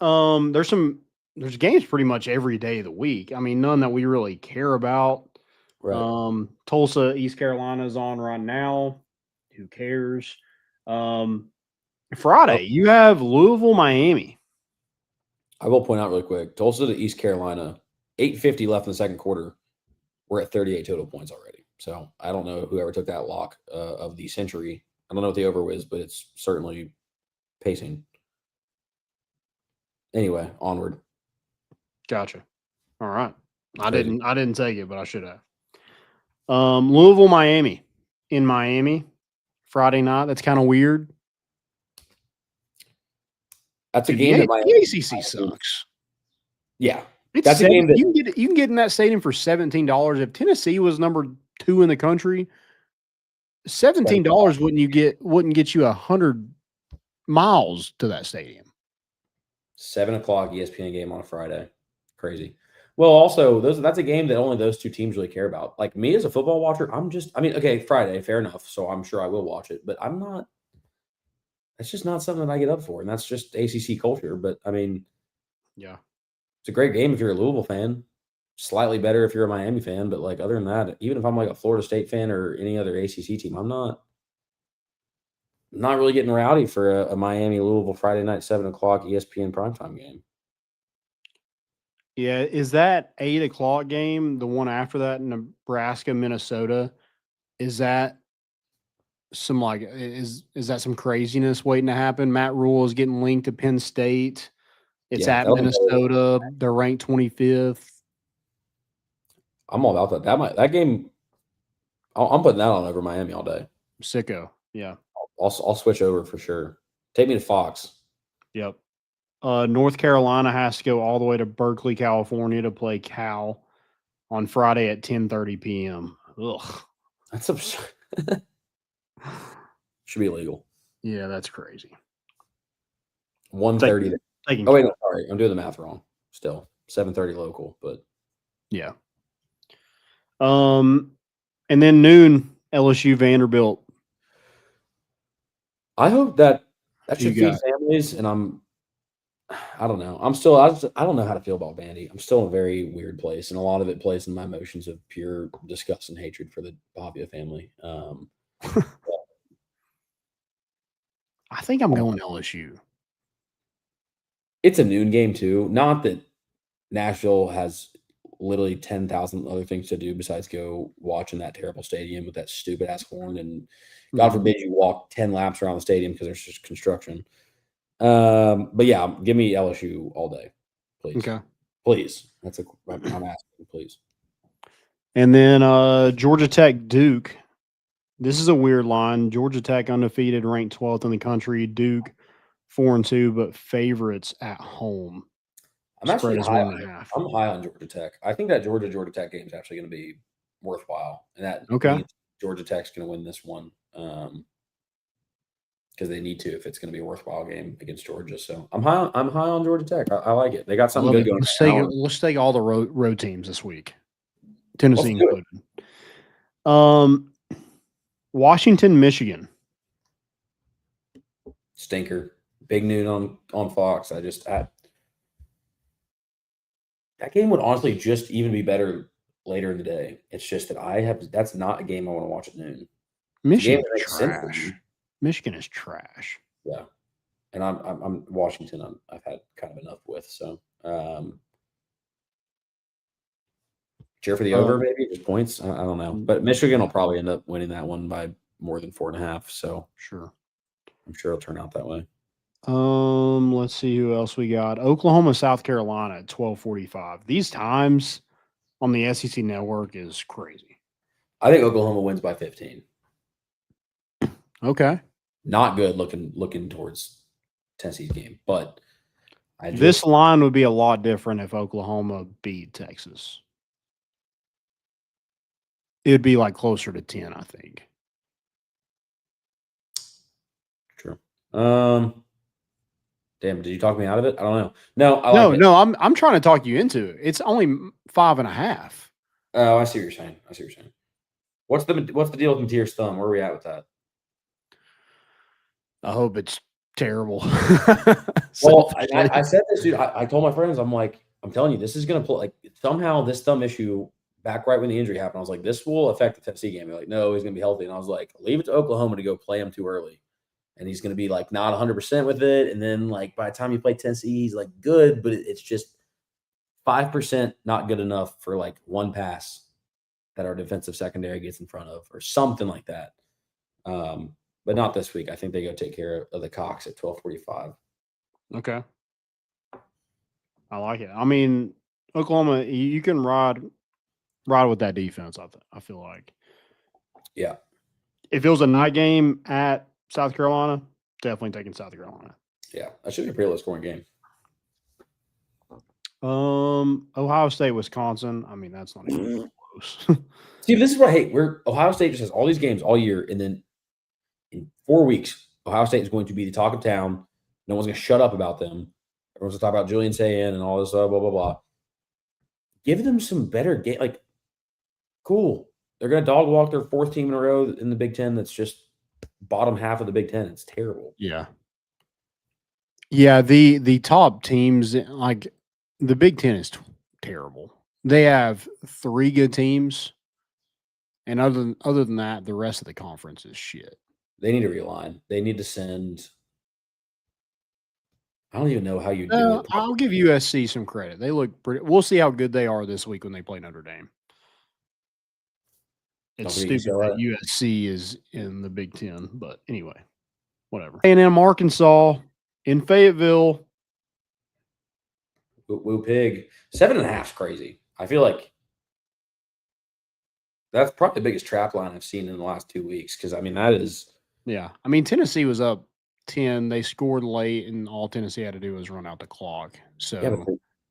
There's games pretty much every day of the week. I mean, none that we really care about. Right. Tulsa, East Carolina is on right now. Who cares? Friday, you have Louisville, Miami. I will point out really quick, Tulsa to East Carolina, 8:50 left in the second quarter. We're at 38 total points already. So I don't know whoever took that lock of the century. I don't know what the over is, but it's certainly pacing. Anyway, onward. Gotcha. All right. I didn't take it, but I should have. Louisville, Miami. In Miami, Friday night. That's kind of weird. That's a game that the ACC sucks. Yeah. That's a game that you can get in that stadium for $17. If Tennessee was number 2 in the country, $17 wouldn't get you 100 miles to that stadium. 7 o'clock ESPN game on a Friday. Crazy. Well, also that's a game that only those 2 teams really care about. Like me as a football watcher, okay, Friday, fair enough. So I'm sure I will watch it, but I'm not. It's just not something that I get up for, and that's just ACC culture. But I mean, yeah, it's a great game if you're a Louisville fan. slightly better if you're a Miami fan, but like other than that, even if I'm like a Florida State fan or any other ACC team, I'm not really getting rowdy for a Miami Louisville Friday night 7:00 ESPN primetime game. Yeah, is that 8:00 game the one after that, Nebraska Minnesota? Is that some like is that some craziness waiting to happen? Matt Rule is getting linked to Penn State. It's Yeah, at Minnesota. They're ranked 25th. I'm all about that. That game. I'm putting that on over Miami all day. Sicko. Yeah. I'll switch over for sure. Take me to Fox. Yep. North Carolina has to go all the way to Berkeley, California to play Cal on Friday at 10:30 p.m. Ugh. That's absurd. Should be illegal. Yeah, that's crazy. 1:30. Oh wait, no, sorry, I'm doing the math wrong. Still 7:30 local, but yeah. And then noon LSU Vanderbilt. I hope that should feed families, and I don't know. I don't know how to feel about Vandy. I'm still in a very weird place, and a lot of it plays in my emotions of pure disgust and hatred for the Pavia family. I think I'm going LSU. It's a noon game too. Not that Nashville has literally 10,000 other things to do besides go watch in that terrible stadium with that stupid ass horn, and God forbid you walk 10 laps around the stadium because there's just construction. But yeah, give me LSU all day, please. Okay, please. I'm asking, please. And then Georgia Tech Duke. This is a weird line. Georgia Tech undefeated, ranked 12th in the country. Duke 4-2, but favorites at home. I'm actually high on 1.5. I'm high on Georgia Tech. I think that Georgia Tech game is actually going to be worthwhile, and that means Georgia Tech's going to win this one because they need to if it's going to be a worthwhile game against Georgia. So I'm high on Georgia Tech. I like it. They got something good going. Let's take all the road teams this week, Tennessee included. Washington, Michigan. Stinker. Big noon on Fox. That game would honestly just even be better later in the day. It's just that that's not a game I want to watch at noon. Michigan is trash. Michigan is trash. Yeah. And I'm Washington. I've had kind of enough with. So cheer for the over, maybe just points. I don't know, but Michigan will probably end up winning that one by more than 4.5. So sure, I'm sure it'll turn out that way. Let's see who else we got. Oklahoma, South Carolina at 12:45. These times on the SEC network is crazy. I think Oklahoma wins by 15. Okay. Not good looking towards Tennessee's game, but this line would be a lot different if Oklahoma beat Texas. It'd be like closer to 10, I think. True. Damn, did you talk me out of it? I don't know. No, I'm trying to talk you into it. It's only 5.5. Oh, I see what you're saying. What's the deal with Mateer's thumb? Where are we at with that? I hope it's terrible. Well, I said this, dude. I told my friends, I'm like, I'm telling you, this is gonna play like somehow this thumb issue back right when the injury happened. I was like, this will affect the Tennessee game. They're like, no, he's gonna be healthy. And I was like, leave it to Oklahoma to go play him too early. And he's going to be like not 100% with it. And then like by the time you play Tennessee, he's like good, but it's just 5% not good enough for like one pass that our defensive secondary gets in front of or something like that. But not this week. I think they go take care of the Cox at 12:45. Okay. I like it. I mean, Oklahoma, you can ride with that defense, I feel like. Yeah. If it was a night game at South Carolina, definitely taking South Carolina. Yeah, that should be a pretty low scoring game. Ohio State, Wisconsin. I mean, that's not even close. See, this is what I hate. Ohio State just has all these games all year, and then in 4 weeks, Ohio State is going to be the talk of town. No one's going to shut up about them. Everyone's going to talk about Julian Sayin and all this blah, blah, blah. Give them some better game. Like, cool. They're going to dog walk their fourth team in a row in the Big Ten that's just bottom half of the Big Ten. It's terrible. Yeah. Yeah, the top teams, like the Big Ten is terrible. They have 3 good teams, and other than that, the rest of the conference is shit. They need to realign. They need to send. I don't even know how you do it. I'll give USC some credit. They look pretty. We'll see how good they are this week when they play Notre Dame. It's Don't forget stupid that UCLA. USC is in the Big Ten, but anyway, whatever. A&M Arkansas in Fayetteville. Woo pig. 7.5 is crazy. I feel like that's probably the biggest trap line I've seen in the last 2 weeks. Because I mean, that is. Yeah, I mean Tennessee was up 10. They scored late, and all Tennessee had to do was run out the clock. So Yeah,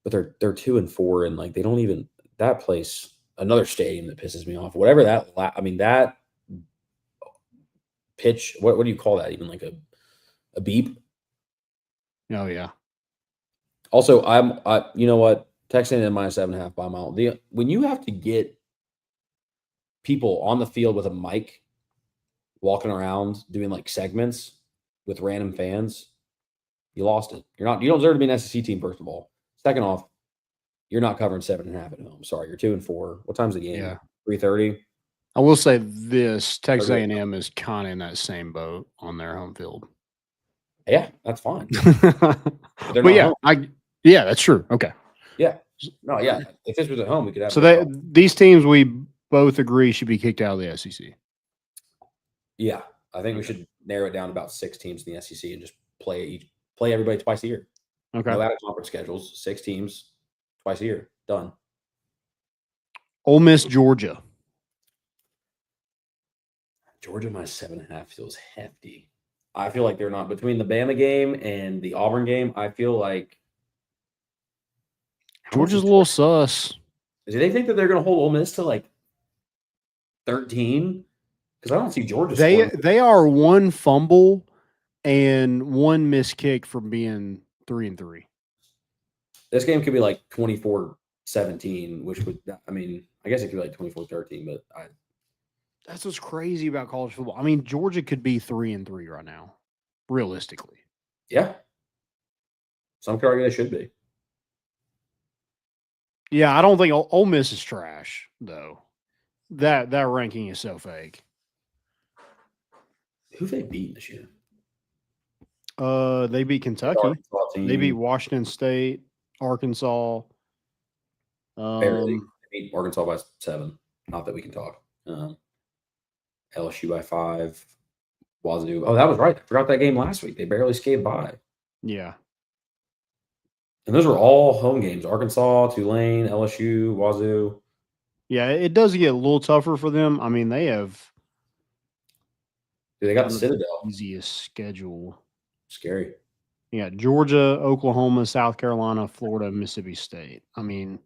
but they're 2-4, and like they don't even that place. Another stadium that pisses me off. Whatever that. I mean that pitch. What do you call that? Even like a beep. oh yeah, Also, you know what? Texas A&M -7.5 by a mile. When you have to get people on the field with a mic, walking around doing like segments with random fans, you lost it. You don't deserve to be an SEC team. First of all, second off, you're not covering 7.5 at home. Sorry, you're 2-4. What time's the game? Yeah. 3:30. I will say this: Texas Okay. A&M is kind of in that same boat on their home field. Yeah, that's fine. But yeah, yeah, that's true. Okay. Yeah. No, yeah. If this was at home, we could have. So these teams we both agree should be kicked out of the SEC. Yeah, I think we should narrow it down to about 6 teams in the SEC and just play everybody twice a year. Okay. No out of conference schedules. 6 teams twice a year. Done. Ole Miss, Georgia. Georgia -7.5 feels hefty. I feel like they're not between the Bama game and the Auburn game. I feel like Georgia's a little sus. Do they think that they're going to hold Ole Miss to like 13? Because I don't see Georgia. They are 1 fumble and 1 missed kick from being 3-3. This game could be like 24-17, which would, I mean, I guess it could be like 24-13, but that's what's crazy about college football. I mean, Georgia could be 3-3 right now, realistically. Yeah. Some could argue they should be. Yeah, I don't think Ole Miss is trash, though. That ranking is so fake. Who they beat this year? They beat Kentucky. They beat Washington State, Arkansas. Barely. They beat Arkansas by 7. Not that we can talk. LSU by 5. Wazoo. Oh, that was right. I forgot that game last week. They barely skated by. Yeah. And those were all home games. Arkansas, Tulane, LSU, Wazoo. Yeah, it does get a little tougher for them. I mean, they have They got the Citadel. Easiest schedule. Scary. Yeah, Georgia, Oklahoma, South Carolina, Florida, Mississippi State. I mean,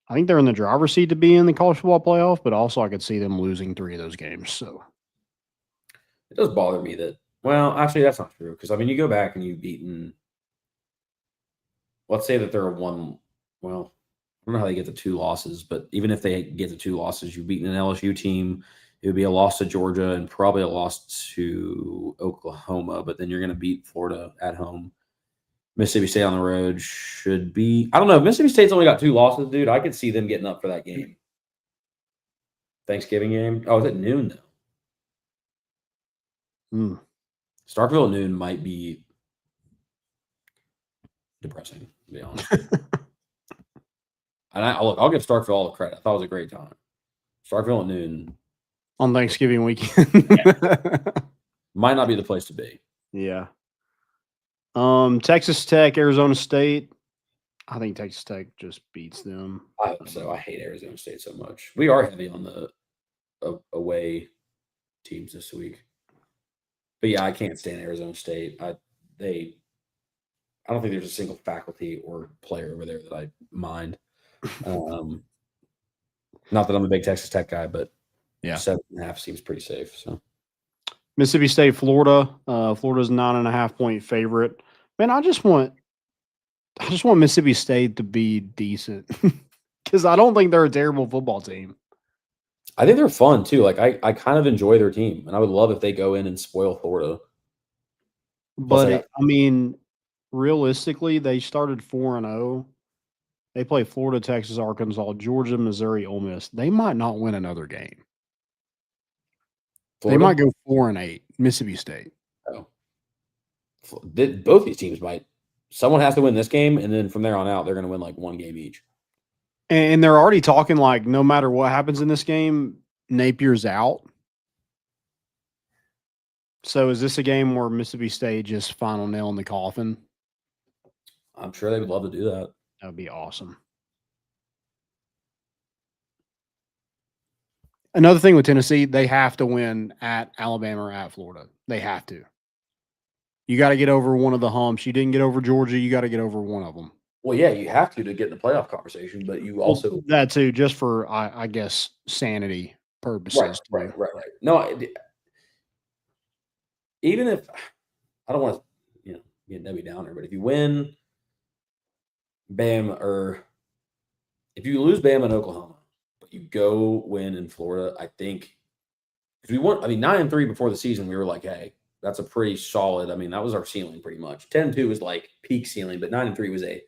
I think they're in the driver's seat to be in the college football playoff, but also I could see them losing 3 of those games. So it does bother me that. Well, actually, that's not true because I mean, you go back and you've beaten. Let's say that they're a 1. Well, I don't know how they get the 2 losses, but even if they get the 2 losses, you've beaten an LSU team. It would be a loss to Georgia and probably a loss to Oklahoma, but then you're going to beat Florida at home. Mississippi State on the road should be. I don't know. If Mississippi State's only got 2 losses, dude, I could see them getting up for that game. Thanksgiving game. Oh, it's at noon, though. Starkville at noon might be depressing, to be honest. And I'll give Starkville all the credit. I thought it was a great time. Starkville at noon. On Thanksgiving weekend. Might not be the place to be. Yeah. Texas Tech, Arizona State. I think Texas Tech just beats them. I hope so. I hate Arizona State so much. We are heavy on the away teams this week. But yeah, I can't stand Arizona State. I don't think there's a single faculty or player over there that I mind. Not that I'm a big Texas Tech guy, but yeah, 7.5 seems pretty safe. So Mississippi State, Florida. Florida's 9.5-point favorite. Man, I just want Mississippi State to be decent because I don't think they're a terrible football team. I think they're fun too. Like I kind of enjoy their team, and I would love if they go in and spoil Florida. But I mean, realistically, they started 4-0, They play Florida, Texas, Arkansas, Georgia, Missouri, Ole Miss. They might not win another game. Florida? They might go 4-8. Mississippi State. Oh. Both these teams might. Someone has to win this game, and then from there on out, they're going to win like one game each. And they're already talking like no matter what happens in this game, Napier's out. So is this a game where Mississippi State just final nail in the coffin? I'm sure they would love to do that. That would be awesome. Another thing with Tennessee, they have to win at Alabama or at Florida. They have to. You got to get over one of the humps. You didn't get over Georgia. You got to get over one of them. Well, yeah, you have to get in the playoff conversation, but you also that too, just for I guess sanity purposes. Right. No, even if I don't want to, get Debbie Downer, but if you win Bama or if you lose Bama and Oklahoma, but you go win in Florida, I think because we won. 9-3 before the season, we were like, hey, that's a pretty solid. That was our ceiling pretty much. 10-2 was like peak ceiling, but 9-3 was a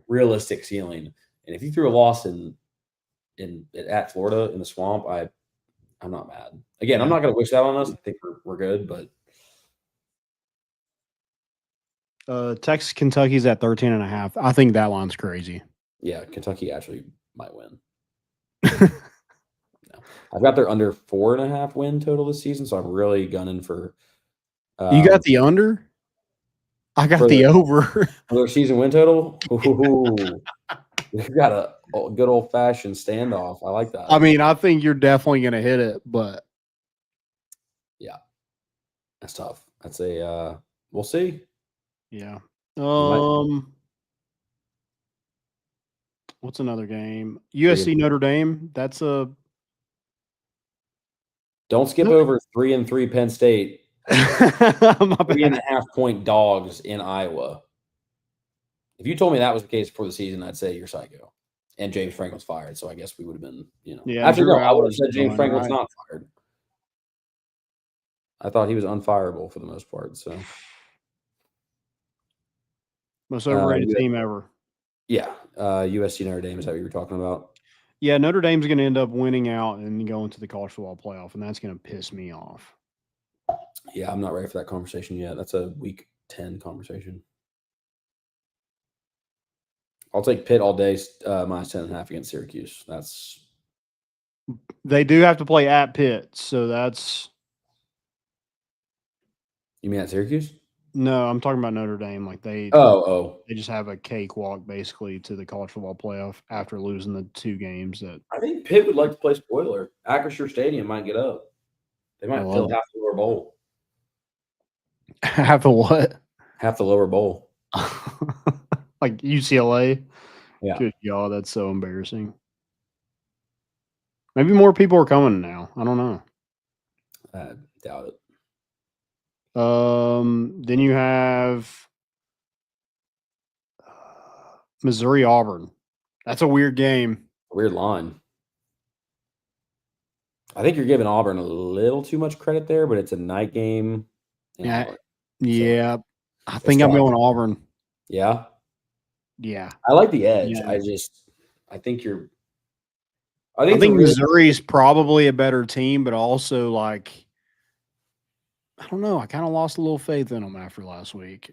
realistic ceiling. And if you threw a loss at Florida in the swamp, I'm not mad. Again, I'm not going to wish that on us. I think we're good, but Texas, Kentucky's at 13.5. I think that line's crazy. Yeah, Kentucky actually might win. No. I've got their under 4.5 win total this season, so I'm really gunning for. You got the under? I got the over. For their season win total? Ooh. We've got a good old-fashioned standoff. I like that. I think you're definitely going to hit it, but. Yeah. That's tough. I'd say we'll see. Yeah. What's another game? USC Notre Dame. That's a. Don't skip over 3-3 Penn State. 3.5 point dogs in Iowa. If you told me that was the case before the season, I'd say you're psycho. And James Franklin's fired, so I guess we would have been, Yeah, actually, no, I would have said James Franklin's not fired. I thought he was unfireable for the most part. So most overrated team ever. Yeah, USC Notre Dame is that what you were talking about? Yeah, Notre Dame's going to end up winning out and going to the college football playoff, and that's going to piss me off. Yeah, I'm not ready for that conversation yet. That's a week 10 conversation. I'll take Pitt all day, minus 10.5 against Syracuse. They do have to play at Pitt, so that's. You mean at Syracuse? No, I'm talking about Notre Dame. Like they just have a cakewalk basically to the college football playoff after losing the 2 games. That I think Pitt would like to play spoiler. Acrisure Stadium might get up. They might fill half the lower bowl. Half of what? Half the lower bowl. Like UCLA? Yeah. Good God, that's so embarrassing. Maybe more people are coming now. I don't know. I doubt it. Then you have Missouri Auburn. That's a weird game. Weird line. I think you're giving Auburn a little too much credit there, but it's a night game. Yeah. I think I'm going Auburn. Yeah. Yeah. I like the edge. Yeah. I think Missouri's probably a better team, but also like I don't know. I kind of lost a little faith in them after last week.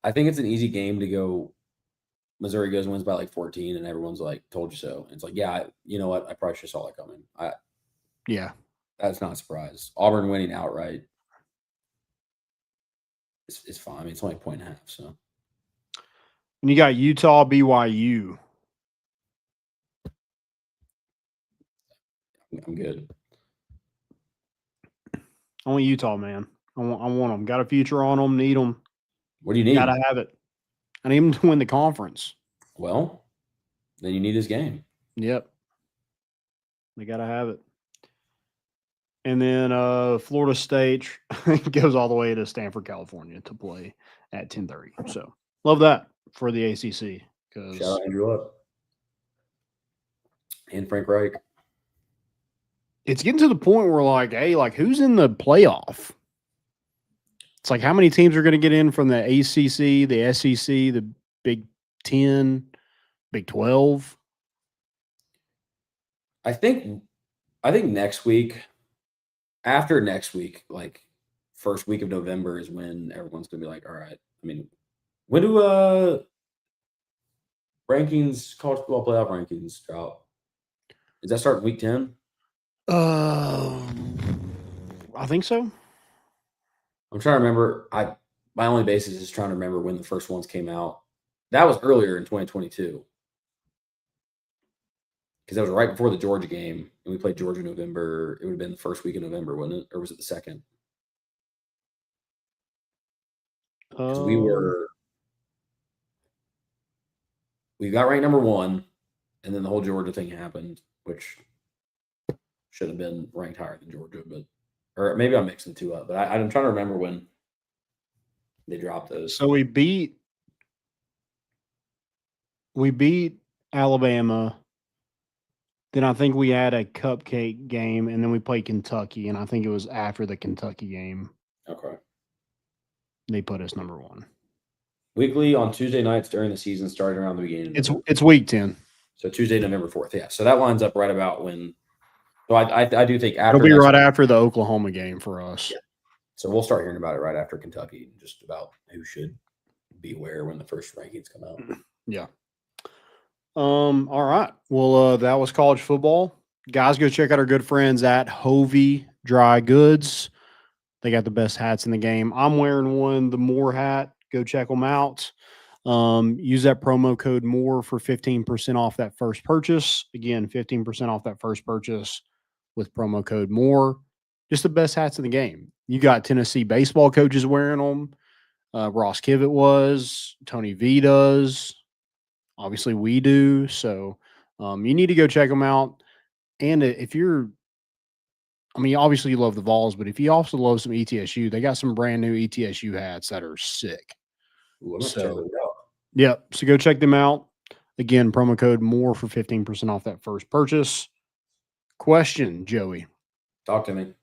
I think it's an easy game to go. Missouri goes and wins by like 14, and everyone's like, "Told you so." And it's like, yeah, you know what? I probably should have saw that coming. Yeah, that's not a surprise. Auburn winning outright is fine. It's only a 1.5. So, and you got Utah, BYU. I'm good. I want Utah, man. I want them. Got a future on them. Need them. What do you need? Gotta have it. I need them to win the conference. Well, then you need this game. Yep. They gotta have it. And then Florida State goes all the way to Stanford, California to play at 10:30. So love that for the ACC. Shout out Andrew Luck and Frank Reich. It's getting to the point where like, hey, like who's in the playoff? It's like how many teams are going to get in from the ACC, the SEC, the Big Ten? Big 12? I think next week, after next week, like first week of November is when everyone's gonna be like, all right. I mean, when do rankings, college football playoff rankings drop? Does that start in week 10? I think so. I'm trying to remember. My only basis is trying to remember when the first ones came out. That was earlier in 2022. Because that was right before the Georgia game, and we played Georgia in November. It would have been the first week of November, wouldn't it? Or was it the second? Because we got ranked number 1, and then the whole Georgia thing happened, which should have been ranked higher than Georgia, or maybe I'm mixing the two up. But I'm trying to remember when they dropped those. So we beat Alabama. Then I think we had a cupcake game, and then we played Kentucky, and I think it was after the Kentucky game. Okay. They put us number 1. Weekly on Tuesday nights during the season, starting around the beginning. It's week 10. So Tuesday, November 4th. Yeah. So that lines up right about when. So I do think after. It'll be right after the Oklahoma game for us. Yeah. So we'll start hearing about it right after Kentucky, just about who should be where when the first rankings come out. Yeah. All right. Well, that was college football. Guys, go check out our good friends at Hovey Dry Goods. They got the best hats in the game. I'm wearing one, the Moore hat. Go check them out. Use that promo code MORE for 15% off that first purchase. Again, 15% off that first purchase with promo code MORE. Just the best hats in the game. You got Tennessee baseball coaches wearing them. Ross Kivett was. Tony V does. Obviously, we do. So you need to go check them out. And if you're, obviously you love the Vols, but if you also love some ETSU, they got some brand new ETSU hats that are sick. Ooh, So go check them out. Again, promo code MORE for 15% off that first purchase. Question, Joey. Talk to me.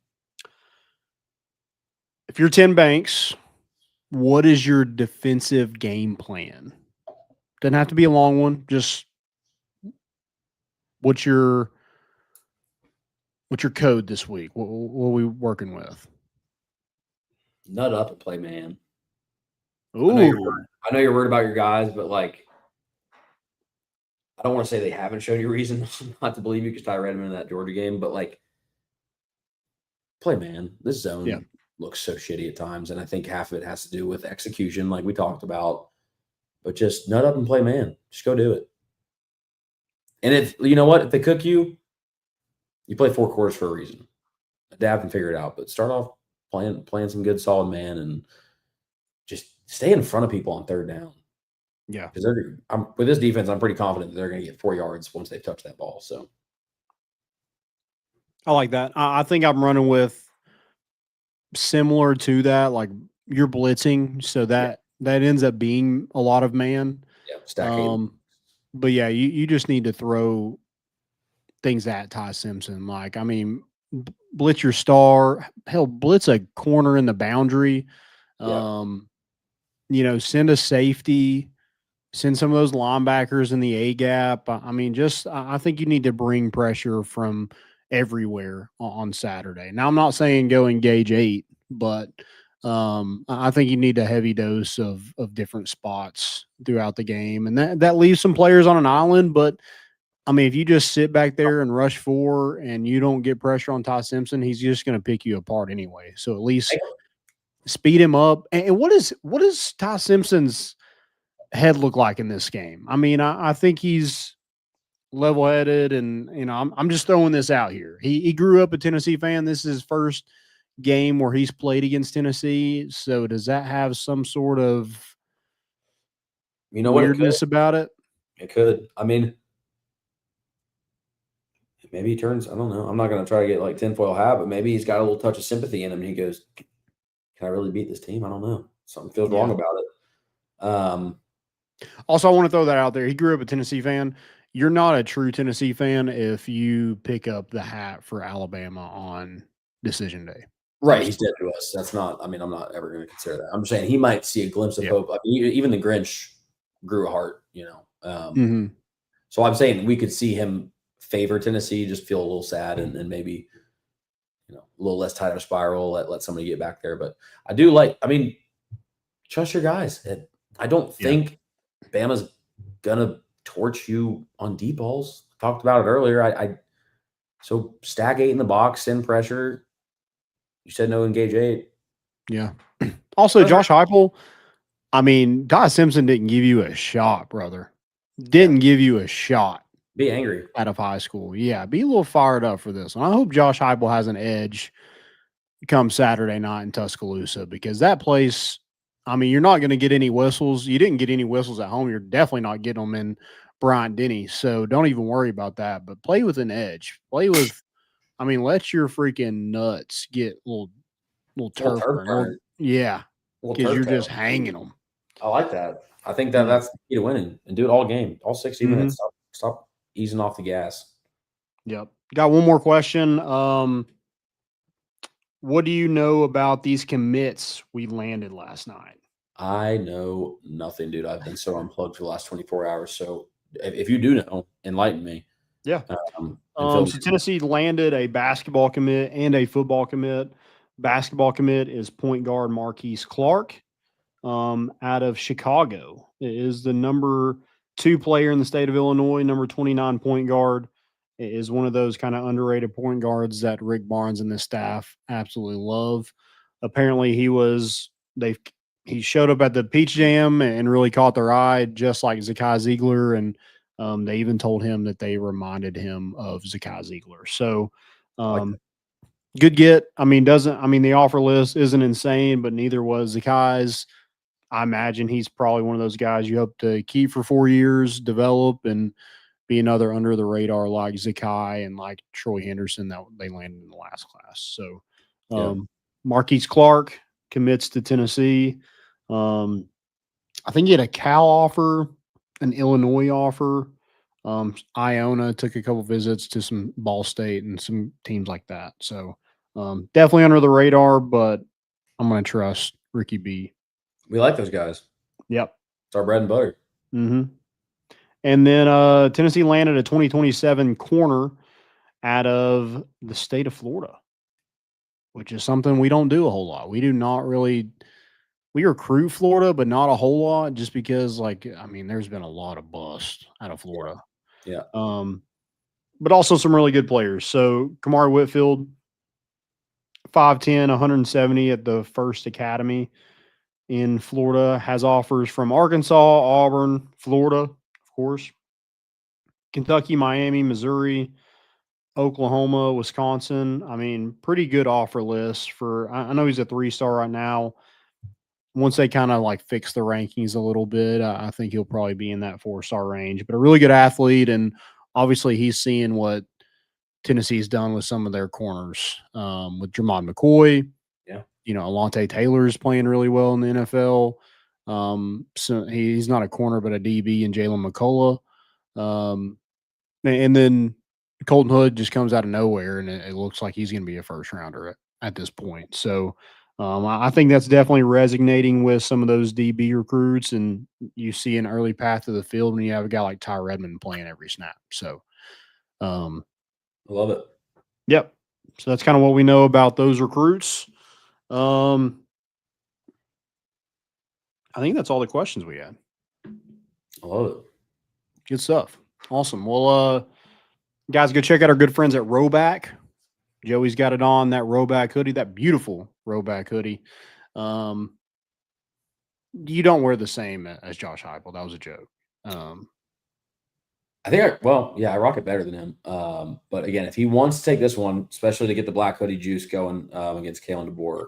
If you're 10 Banks, what is your defensive game plan? Doesn't have to be a long one. Just what's your code this week? What are we working with? Nut up and play man. Ooh. I know you're worried about your guys, but like, I don't want to say they haven't shown you reason not to believe you because Ty read him in that Georgia game, but like, play man. This zone looks so shitty at times, and I think half of it has to do with execution, like we talked about. But just nut up and play man. Just go do it. And if you know what, if they cook you, you play 4 quarters for a reason. Adapt and figure it out. But start off playing some good solid man and just stay in front of people on third down. Yeah. Because with this defense, I'm pretty confident that they're going to get 4 yards once they've touched that ball. So I like that. I think I'm running with similar to that. Like you're blitzing, so that ends up being a lot of man. Yeah, stacking. But yeah, you just need to throw things at Ty Simpson. Like, blitz your star. Hell, blitz a corner in the boundary. Send a safety. Send some of those linebackers in the A gap. I think you need to bring pressure from everywhere on Saturday. Now, I'm not saying go engage 8, but I think you need a heavy dose of different spots throughout the game. And that leaves some players on an island. But, if you just sit back there and rush 4 and you don't get pressure on Ty Simpson, he's just going to pick you apart anyway. So at least speed him up. And what does Ty Simpson's head look like in this game? I think he's level-headed, and I'm just throwing this out here. He grew up a Tennessee fan. This is his first game where he's played against Tennessee. So does that have some sort of weirdness about it? It could. Maybe he turns, I don't know. I'm not going to try to get like tinfoil hat, but maybe he's got a little touch of sympathy in him. And he goes, can I really beat this team? I don't know. Something feels wrong about it. Also, I want to throw that out there. He grew up a Tennessee fan. You're not a true Tennessee fan if you pick up the hat for Alabama on decision day. Right. He's dead to us. That's not, I'm not ever going to consider that. I'm just saying he might see a glimpse of hope. Even the Grinch grew a heart, So I'm saying we could see him favor Tennessee, just feel a little sad and maybe a little less tight of a spiral, let somebody get back there. But I do trust your guys. I don't think Bama's gonna torch you on deep balls. Talked about it earlier. So stack 8 in the box, send pressure. You said no engage 8. Yeah. Also, Josh Heupel, I mean, Ty Simpson didn't give you a shot, brother. Didn't give you a shot. Be angry. Out of high school. Yeah, be a little fired up for this. And I hope Josh Heupel has an edge come Saturday night in Tuscaloosa, because that place, I mean, you're not going to get any whistles. You didn't get any whistles at home. You're definitely not getting them in Bryant-Denny. So don't even worry about that. But play with an edge. Play with, I mean, let your freaking nuts get a little turf burn. Yeah, because you're just hanging them. I like that. I think that's the key to winning, and do it all game, all 60 minutes. Stop easing off the gas. Yep. Got one more question. What do you know about these commits we landed last night? I know nothing, dude. I've been so unplugged for the last 24 hours. So if you do know, enlighten me. Yeah. So Tennessee landed a basketball commit and a football commit. Basketball commit is point guard Marquise Clark out of Chicago. It is the number 2 player in the state of Illinois, number 29 point guard. It is one of those kind of underrated point guards that Rick Barnes and the staff absolutely love. Apparently he showed up at the Peach Jam and really caught their eye, just like Zakai Ziegler. And they even told him that they reminded him of Zakai Ziegler. So good get. I mean, the offer list isn't insane, but neither was Zakai's. I imagine he's probably one of those guys you hope to keep for 4 years, develop, and be another under the radar like Zakai and like Troy Henderson that they landed in the last class. So Marquise Clark commits to Tennessee. I think he had a Cal offer, an Illinois offer. Iona took a couple visits to some Ball State and some teams like that. So definitely under the radar, but I'm going to trust Ricky B. We like those guys. Yep. It's our bread and butter. Mm-hmm. And then Tennessee landed a 2027 corner out of the state of Florida, which is something we don't do a whole lot. We do not really – we recruit Florida, but not a whole lot, just because, there's been a lot of bust out of Florida. Yeah. But also some really good players. So Kamari Whitfield, 5'10", 170 at the First Academy in Florida, has offers from Arkansas, Auburn, Florida, of course, Kentucky, Miami, Missouri, Oklahoma, Wisconsin. I mean, pretty good offer list for – I know he's a 3-star right now. Once they kind of fix the rankings a little bit, I think he'll probably be in that 4-star range. But a really good athlete, and obviously he's seeing what Tennessee's done with some of their corners. With Jermon McCoy, Alontae Taylor's playing really well in the NFL. So he's not a corner, but a DB, and Jalen McCullough. And then Colton Hood just comes out of nowhere, and it looks like he's going to be a first-rounder at this point. So I think that's definitely resonating with some of those DB recruits, and you see an early path to the field when you have a guy like Ty Redmond playing every snap. So I love it. Yep. So that's kind of what we know about those recruits. I think that's all the questions we had. I love it. Good stuff. Awesome. Well, guys, go check out our good friends at Roback. Joey's got it on, that Roback hoodie, that beautiful Roback hoodie. You don't wear the same as Josh Heupel. That was a joke. I think I rock it better than him. But again, if he wants to take this one, especially to get the black hoodie juice going against Kalen DeBoer,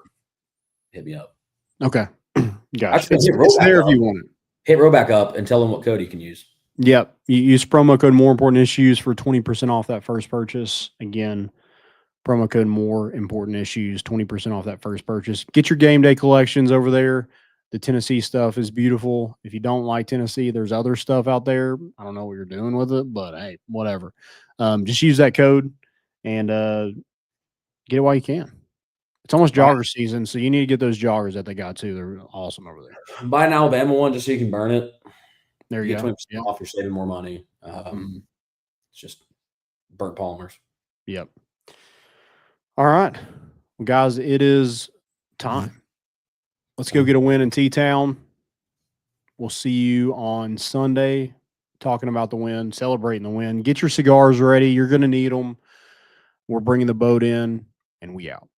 hit me up. Okay. Gotcha. Actually, it's there if you want it. Hit Roback up and tell him what code he can use. Yep. You use promo code More Important Issues for 20% off that first purchase. Again, promo code More Important Issues, 20% off that first purchase. Get your game day collections over there. The Tennessee stuff is beautiful. If you don't like Tennessee, there's other stuff out there. I don't know what you're doing with it, but hey, whatever. Just use that code and get it while you can. It's almost jogger season, so you need to get those joggers that they got too. They're awesome over there. Buy an Alabama one just so you can burn it. There You you get go. 20% Yeah. off, you're saving more money. It's just burnt polymers. Yep. All right. Well, guys, it is time. Let's go get a win in T-Town. We'll see you on Sunday talking about the win, celebrating the win. Get your cigars ready. You're going to need them. We're bringing the boat in, and we out.